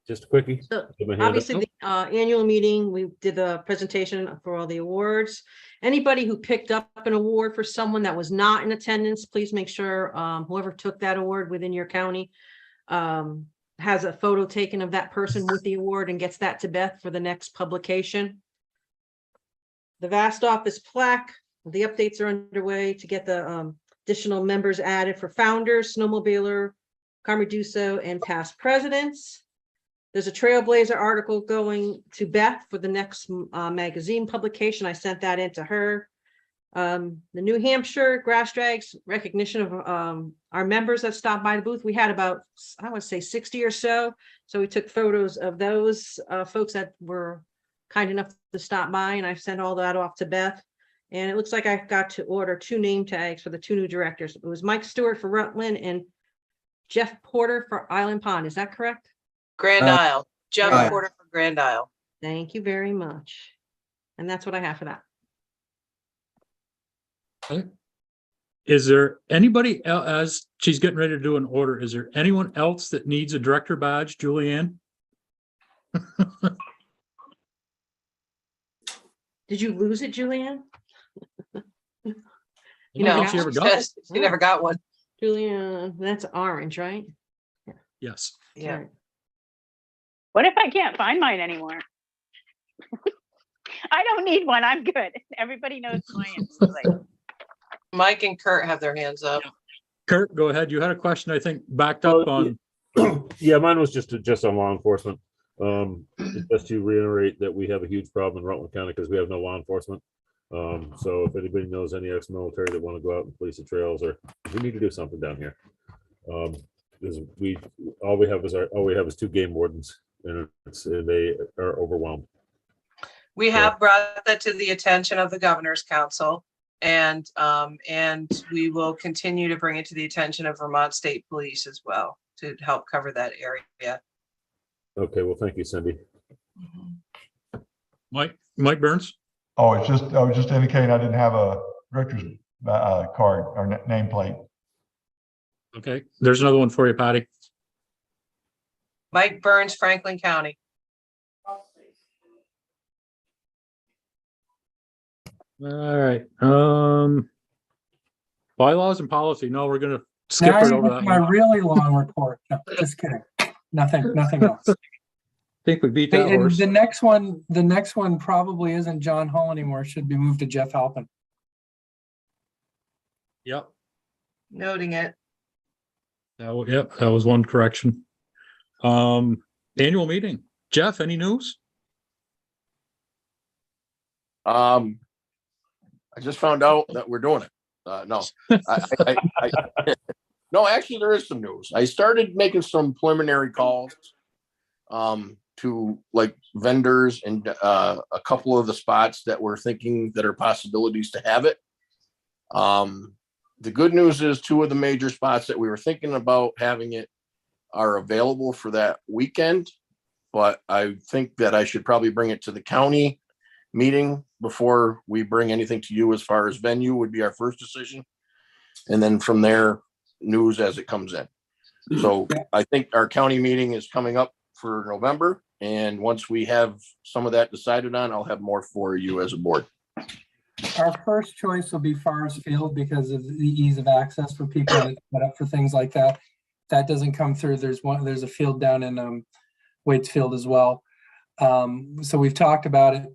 Just a quickie.
so
Put my hand up.
obviously the annual meeting, we did the presentation for all the awards. Anybody who picked up an award for someone that was not in attendance, please make sure whoever took that award within your county has a photo taken of that person with the award and gets that to Beth for the next publication. The VAST office plaque, the updates are underway to get the additional members added for founders, snowmobiler, Carmeduso, and past presidents. There's a Trailblazer article going to Beth for the next magazine publication. I sent that in to her. The New Hampshire Grass Drags recognition of our members that stopped by the booth. We had about, I would say 60 or so. So we took photos of those folks that were kind enough to stop by, and I sent all that off to Beth. And it looks like I've got to order 2 name tags for the 2 new directors. It was Mike Stewart for Rutland and Jeff Porter for Island Pond. Is that correct?
Grand Isle, Jeff
right.
Porter for Grand Isle.
Thank you very much. And that's what I have for that.
Okay. Is there anybody else, as she's getting ready to do an order, is there anyone else that needs a director badge, Julianne?
Did you lose it, Julianne?
You know,
No,
she ever got it?
she never got one.
Julianne, that's orange, right?
Yes.
Yeah.
Right.
What if I can't find mine anymore? I don't need one. I'm good. Everybody knows mine. Like,
Mike and Kurt have their hands up.
Kurt, go ahead. You had a question, I think, backed up on.
Yeah, mine was just on law enforcement. Just to reiterate that we have a huge problem in Rutland County because we have no law enforcement. So if anybody knows any ex-military that want to go out and police the trails, or we need to do something down here. Because all we have is 2 game wardens, and they are overwhelmed.
We have brought that to the attention of the Governor's Council, and we will continue to bring it to the attention of Vermont State Police as well to help cover that area.
Okay, well, thank you, Cindy.
Mike Burns.
Oh, I was just indicating I didn't have a director's card or nameplate.
Okay, there's another one for you, Patty.
Mike Burns, Franklin County.
All right. Bylaws and policy. No, we're gonna skip
Now
right
you
over
get
that
my
one.
really long report. No, just kidding. Nothing else.
I think we beat
Hey,
that
and
horse.
the next one probably isn't John Hull anymore. Should be moved to Jeff Halpin.
Yep.
Noting it.
Yep, that was one correction. Annual meeting. Jeff, any news?
I just found out that we're doing it. No, no, actually there is some news. I started making some preliminary calls to like vendors and a couple of the spots that we're thinking that are possibilities to have it. The good news is 2 of the major spots that we were thinking about having it are available for that weekend, but I think that I should probably bring it to the county meeting before we bring anything to you. As far as venue would be our first decision, and then from there, news as it comes in. So I think our county meeting is coming up for November, and once we have some of that decided on, I'll have more for you as a board.
Our first choice will be Forest Field because of the ease of access for people that set up for things like that. If that doesn't come through, there's a field down in Waitsfield as well. So we've talked about it.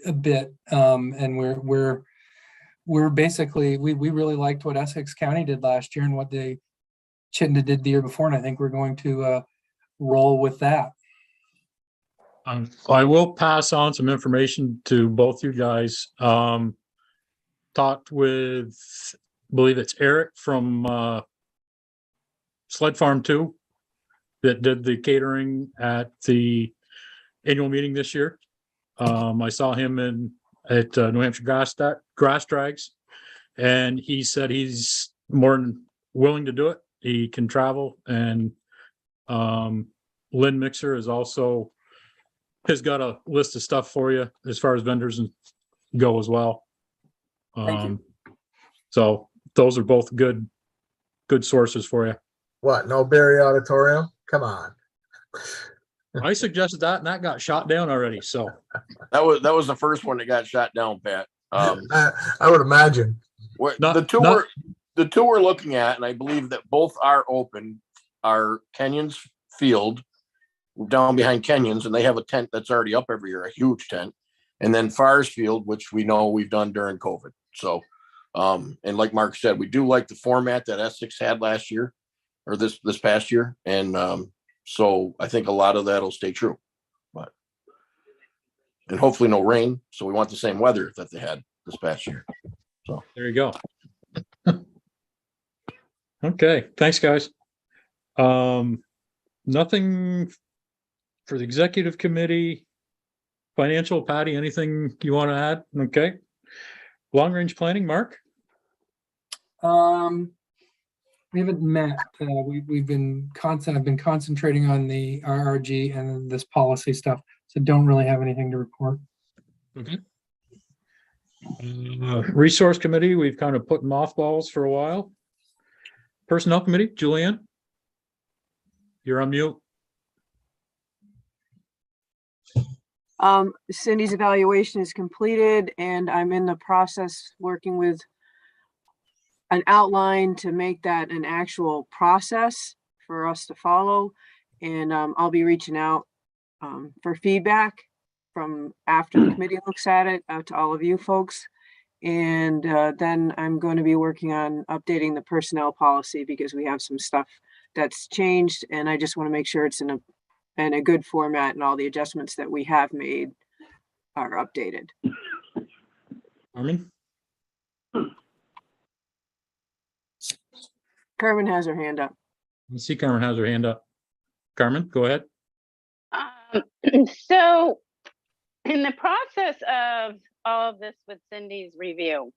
a bit. And we're basically, we really liked what Essex County did last year and what Chittenden did the year before. And I think we're going to roll with that.
I will pass on some information to both you guys. Talked with, I believe it's Eric from Sled Farm 2 that did the catering at the annual meeting this year. I saw him at New Hampshire Grass Drags, and he said he's more than willing to do it. He can travel, and Lynn Mixer has got a list of stuff for you as far as vendors go as well.
Thank you.
So those are both good sources for you.
What, no Barry Auditorium? Come on.
I suggested that and that got shot down already. So
That was the first one that got shot down, Pat.
I would imagine.
The two we're looking at, and I believe that both are open, are Kenyon's Field down behind Kenyon's, and they have a tent that's already up every year, a huge tent. And then Farr's Field, which we know we've done during COVID. So, and like Mark said, we do like the format that Essex had last year or this past year. And so I think a lot of that'll stay true, and hopefully no rain. So we want the same weather that they had this past year. So
there you go. Okay. Thanks, guys. Nothing for the executive committee. Financial, Patty, anything you want to add? Okay. Long range planning, Mark?
We haven't met. I've been concentrating on the RRG and this policy stuff, so don't really have anything to report.
Okay. Resource committee, we've kind of put mothballs for a while. Personnel committee, Julianne? You're on mute.
Cindy's evaluation is completed and I'm in the process working with an outline to make that an actual process for us to follow. And I'll be reaching out for feedback from after the committee looks at it out to all of you folks. And then I'm going to be working on updating the personnel policy because we have some stuff that's changed and I just want to make sure it's in a good format and all the adjustments that we have made are updated.
Carmen?
Carmen has her hand up.
I see Carmen has her hand up. Carmen, go ahead.
So in the process of all of this with Cindy's review,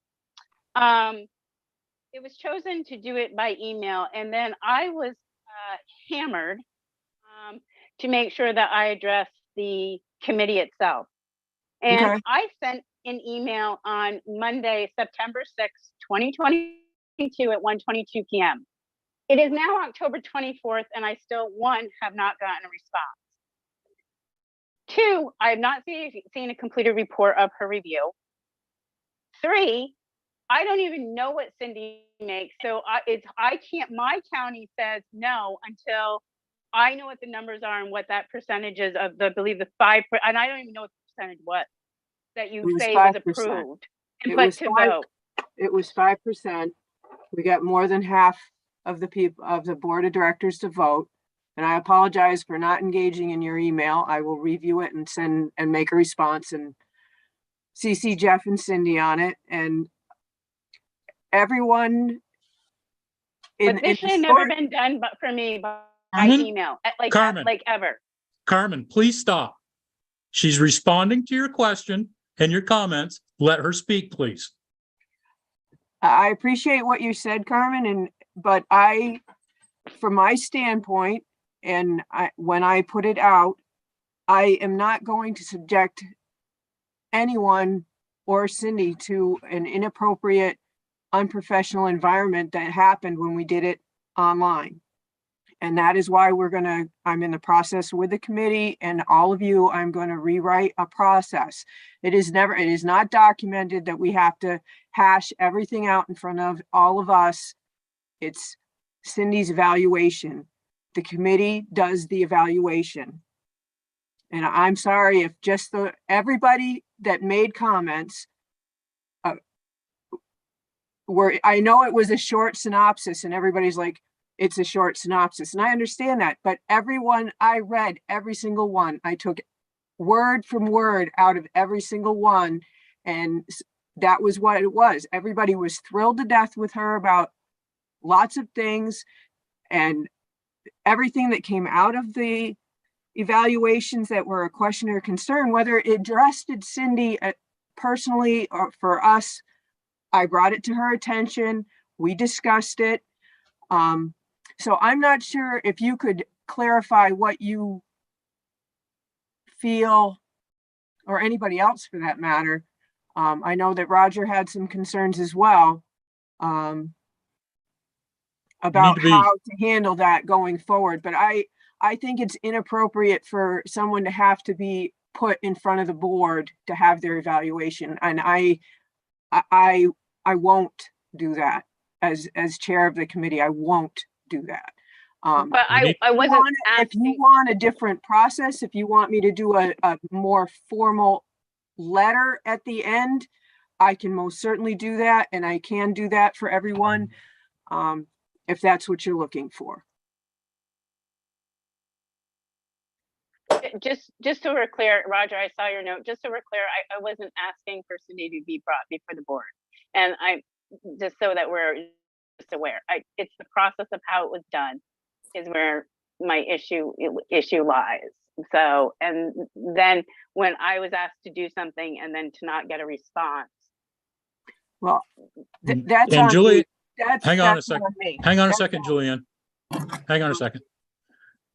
it was chosen to do it by email, and then I was hammered to make sure that I addressed the committee itself. And
Okay.
I sent an email on Monday, September 6th, 2022 at 1:22 p.m. It is now October 24th, and I still, one, have not gotten a response. Two, I have not seen a completed report of her review. Three, I don't even know what Cindy makes. So I can't, my county says no until I know what the numbers are and what that percentage is of the, I believe the 5%, and I don't even know what the percentage was that you say was
5%.
approved.
It
But
was
to
5
vote.
It was 5%. We got more than half of the people of the board of directors to vote. And I apologize for not engaging in your email. I will review it and send and make a response and CC Jeff and Cindy on it. And everyone
But this had never been done but for me by
Carmen?
email,
Carmen.
like ever.
Carmen, please stop. She's responding to your question and your comments. Let her speak, please.
I appreciate what you said, Carmen, but from my standpoint, and when I put it out, I am not going to subject anyone or Cindy to an inappropriate, unprofessional environment that happened when we did it online. And that is why I'm in the process with the committee and all of you, I'm going to rewrite a process. It is not documented that we have to hash everything out in front of all of us. It's Cindy's evaluation. The committee does the evaluation. And I'm sorry if just everybody that made comments I know it was a short synopsis and everybody's like, it's a short synopsis. And I understand that, but I read every single one. I took word from word out of every single one. And that was what it was. Everybody was thrilled to death with her about lots of things, and everything that came out of the evaluations that were a question or concern, whether it addressed Cindy personally or for us, I brought it to her attention. We discussed it. So I'm not sure if you could clarify what you feel, or anybody else for that matter. I know that Roger had some concerns as well about how to handle that going forward. But I think it's inappropriate for someone to have to be put in front of the board to have their evaluation. And I won't do that as chair of the committee. I won't do that.
But I wasn't asking.
If you want a different process, if you want me to do a more formal letter at the end, I can most certainly do that, and I can do that for everyone, if that's what you're looking for.
Just so we're clear, Roger, I saw your note. Just so we're clear, I wasn't asking for Cindy to be brought before the board. And I, just so that we're just aware, it's the process of how it was done is where my issue lies. So, and then when I was asked to do something and then to not get a response.
Well, that's
and
on
Julie,
me.
hang on a
That's
second.
on me.
Hang on a
That's
second, Julianne. Hang on a second.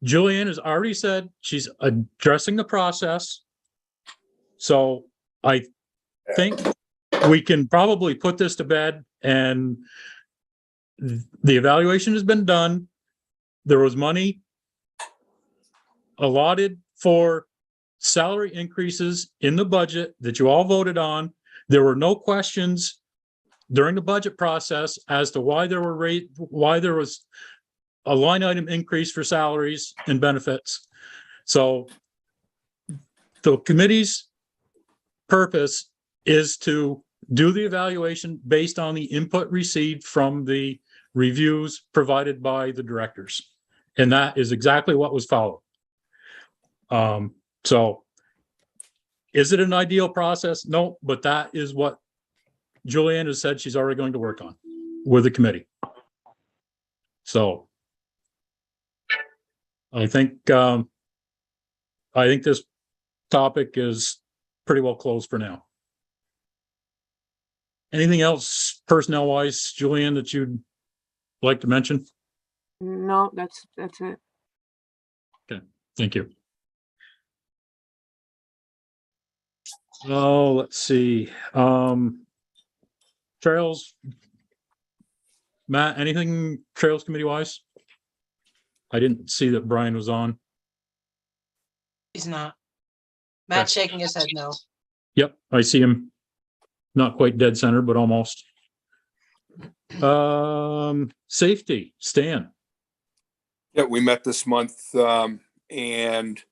Julianne has already said she's addressing the process. So I think we can probably put this to bed, and the evaluation has been done. There was money allotted for salary increases in the budget that you all voted on. There were no questions during the budget process as to why there was a line item increase for salaries and benefits. So the committee's purpose is to do the evaluation based on the input received from the reviews provided by the directors. And that is exactly what was followed. So is it an ideal process? No, but that is what Julianne has said she's already going to work on with the committee. So I think this topic is pretty well closed for now. Anything else personnel wise, Julianne, that you'd like to mention?
No, that's it.
Okay, thank you. Oh, let's see. Trails. Matt, anything Trails Committee wise? I didn't see that Brian was on.
He's not. Matt's shaking his head no.
Yep, I see him. Not quite dead center, but almost. Safety, Stan.
Yeah, we met this month and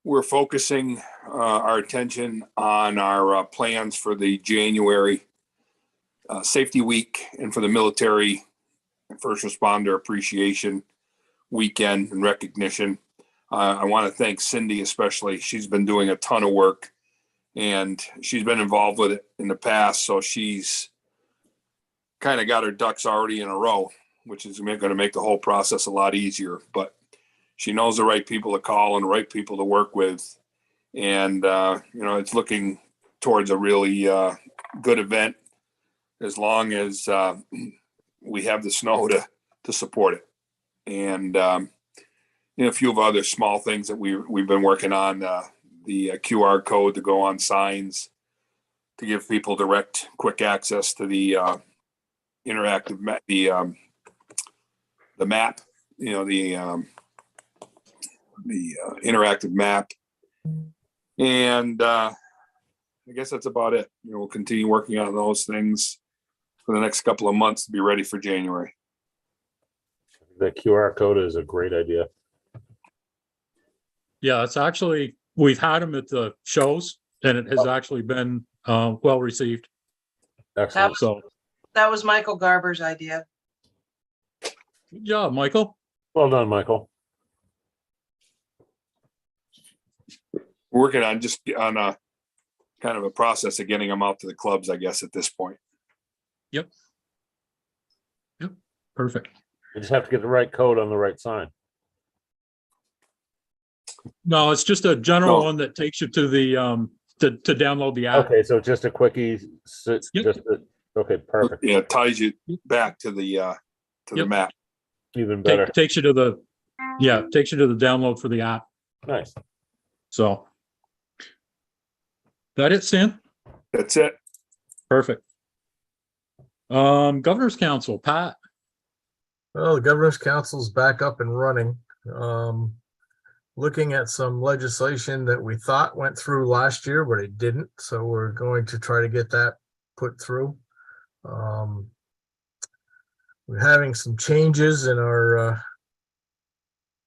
we're focusing our attention on our plans for the January Safety Week and for the military and first responder appreciation weekend and recognition. I want to thank Cindy especially. She's been doing a ton of work and she's been involved with it in the past. So she's kind of got her ducks already in a row, which is going to make the whole process a lot easier. But she knows the right people to call and the right people to work with. And, it's looking towards a really good event as long as we have the snow to support it. And, a few of other small things that we've been working on, the QR code to go on signs to give people direct, quick access to the interactive map, the map, the interactive map. And I guess that's about it. We'll continue working on those things for the next couple of months to be ready for January.
The QR code is a great idea.
Yeah, it's actually, we've had them at the shows and it has actually been well received.
Excellent.
So
That was Michael Garber's idea.
good job, Michael.
Well done, Michael.
Working on just on a kind of a process of getting them out to the clubs, I guess, at this point.
Yep. Perfect.
You just have to get the right code on the right sign.
No, it's just a general
No.
one that takes you to the to download the app.
Okay, so just a quickie.
Yep.
Okay, perfect.
Yeah, it ties you back to the
Yep.
map.
Even better.
Takes you to the takes you to the download for the app.
Nice.
So that it, Stan?
That's it.
Perfect. Governor's Council, Pat.
Well, the Governor's Council's back up and running. Looking at some legislation that we thought went through last year, but it didn't. So we're going to try to get that put through. We're having some changes in our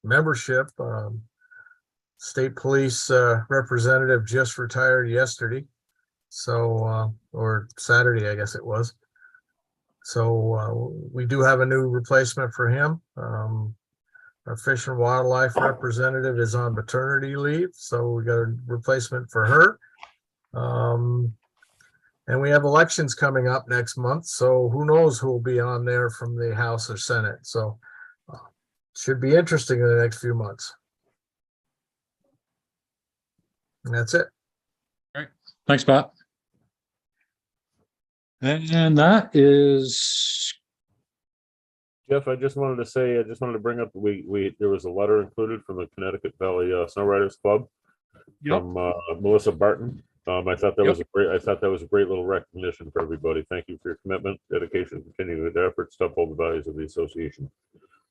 membership. State Police representative just retired yesterday. So, or Saturday, I guess it was. So we do have a new replacement for him. Our Fish and Wildlife representative is on maternity leave, so we got a replacement for her. And we have elections coming up next month, so who knows who will be on there from the House or Senate. So should be interesting in the next few months. And that's it.
Great. Thanks, Pat. And that is
Jeff, I just wanted to say, I just wanted to bring up, there was a letter included from the Connecticut Valley Snow Riders Club from Melissa Barton. I thought that was a great little recognition for everybody. Thank you for your commitment, dedication, and continuing efforts to uphold the values of the association.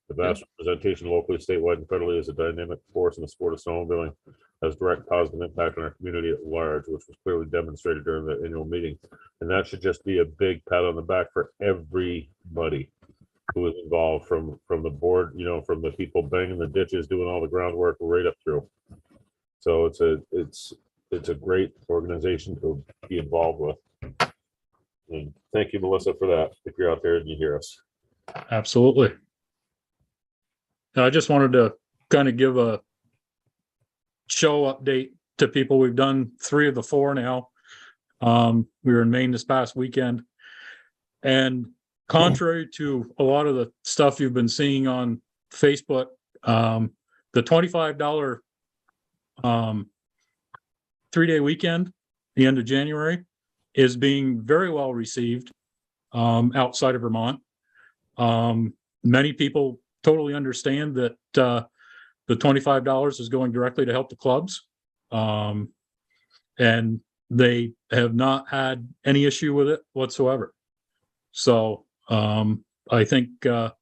The vast representation locally, statewide, and federally is a dynamic force in the sport of snowmobiling, has direct positive impact on our community at large, which was clearly demonstrated during the annual meeting. And that should just be a big pat on the back for everybody who was involved, from the board, you know, from the people banging the ditches, doing all the groundwork right up through. So it's a great organization to be involved with. And thank you, Melissa, for that. If you're out there and you hear us.
absolutely. I just wanted to kind of give a show update to people. We've done 3 of the 4 now. We were in Maine this past weekend, and contrary to a lot of the stuff you've been seeing on Facebook, the $25 3-day weekend, the end of January, is being very well received outside of Vermont. Many people totally understand that the $25 is going directly to help the clubs. And they have not had any issue with it whatsoever. So I think the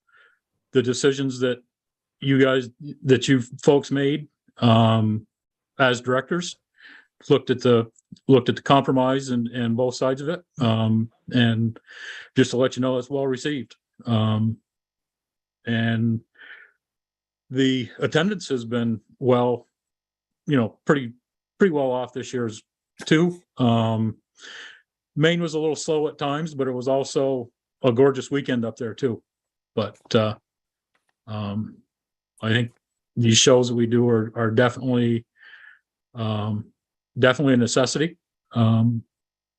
decisions that you folks made as directors looked at the compromise and both sides of it. And just to let you know, it's well received. And the attendance has been pretty well off this year's too. Maine was a little slow at times, but it was also a gorgeous weekend up there too. But I think these shows that we do are definitely a necessity. And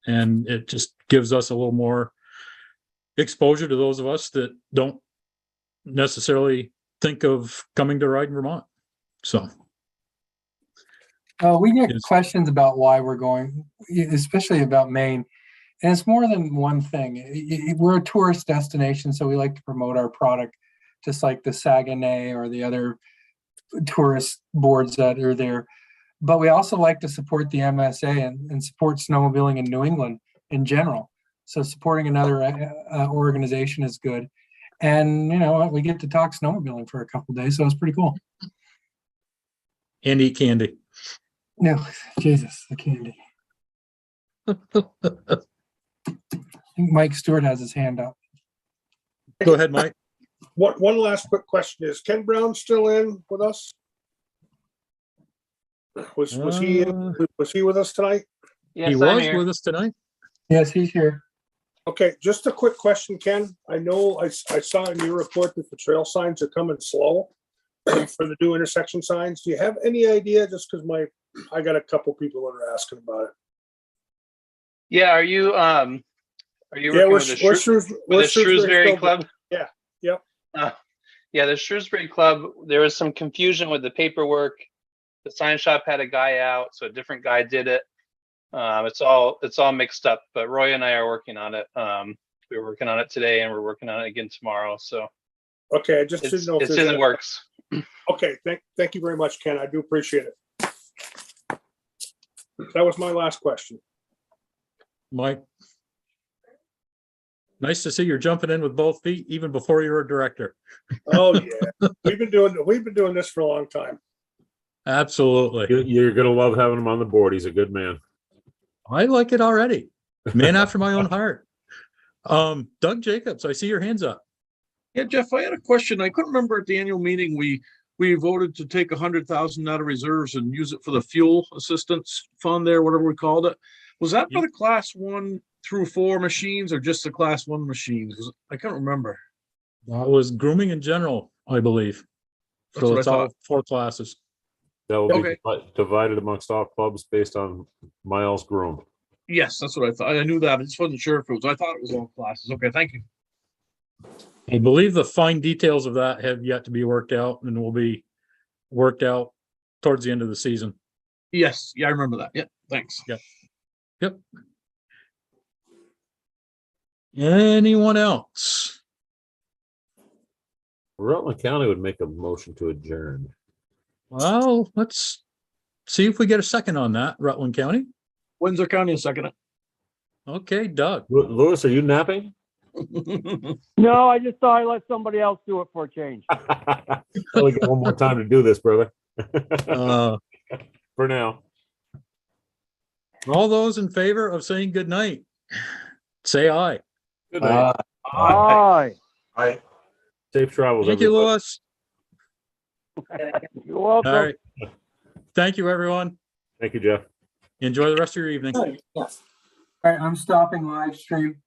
it just gives us a little more exposure to those of us that don't necessarily think of coming to ride in Vermont. So
we get questions about why we're going, especially about Maine. And it's more than one thing. We're a tourist destination, so we like to promote our product, just like the Saguenay or the other tourist boards that are there. But we also like to support the MSA and support snowmobiling in New England in general. So supporting another organization is good. And, we get to talk snowmobiling for a couple of days, so it's pretty cool.
And eat candy.
No, Jesus, the candy. I think Mike Stewart has his hand up.
Go ahead, Mike.
One last quick question. Is Ken Brown still in with us? Was he with us tonight?
He was with us tonight.
Yes, he's here.
Okay, just a quick question, Ken. I know I saw in your report that the trail signs are coming slow for the new intersection signs. Do you have any idea? Just because I got a couple people that are asking about it.
Yeah, are you working with the
we're
Shrewsbury Club?
Yeah, yep.
Yeah, the Shrewsbury Club, there was some confusion with the paperwork. The sign shop had a guy out, so a different guy did it. It's all mixed up, but Roy and I are working on it. We were working on it today and we're working on it again tomorrow. So
okay, I just didn't know if
it's in the works.
Okay, thank you very much, Ken. I do appreciate it. That was my last question.
Mike. Nice to see you're jumping in with both feet even before you were a director.
Oh yeah, we've been doing this for a long time.
Absolutely.
You're gonna love having him on the board. He's a good man.
I like it already. Man after my own heart. Doug Jacobs, I see your hands up.
Yeah, Jeff, I had a question. I couldn't remember at the annual meeting, we voted to take 100,000 out of reserves and use it for the fuel assistance fund there, whatever we called it. Was that for the class 1 through 4 machines or just the class 1 machines? I can't remember.
That was grooming in general, I believe.
That's
So
what
it's
I
all
thought.
4 classes.
That will
Okay.
be divided amongst all clubs based on miles groomed.
Yes, that's what I thought. I knew that. I just wasn't sure if it was. I thought it was all classes. Okay, thank you.
I believe the fine details of that have yet to be worked out and will be worked out towards the end of the season.
Yes, yeah, I remember that. Yeah, thanks.
Yep. Anyone else?
Rutland County would make a motion to adjourn.
Well, let's see if we get a second on that, Rutland County.
Windsor County, a second.
Okay, Doug.
Lewis, are you napping?
No, I just thought I'd let somebody else do it for a change.
Only got one more time to do this, brother. For now.
All those in favor of saying good night, say aye.
Good night.
Aye.
Aye. Safe travels.
Thank you,
everybody.
Lewis.
You're welcome.
All right. Thank you, everyone.
Thank you, Jeff.
Enjoy the rest of your evening.
All right, I'm stopping live stream.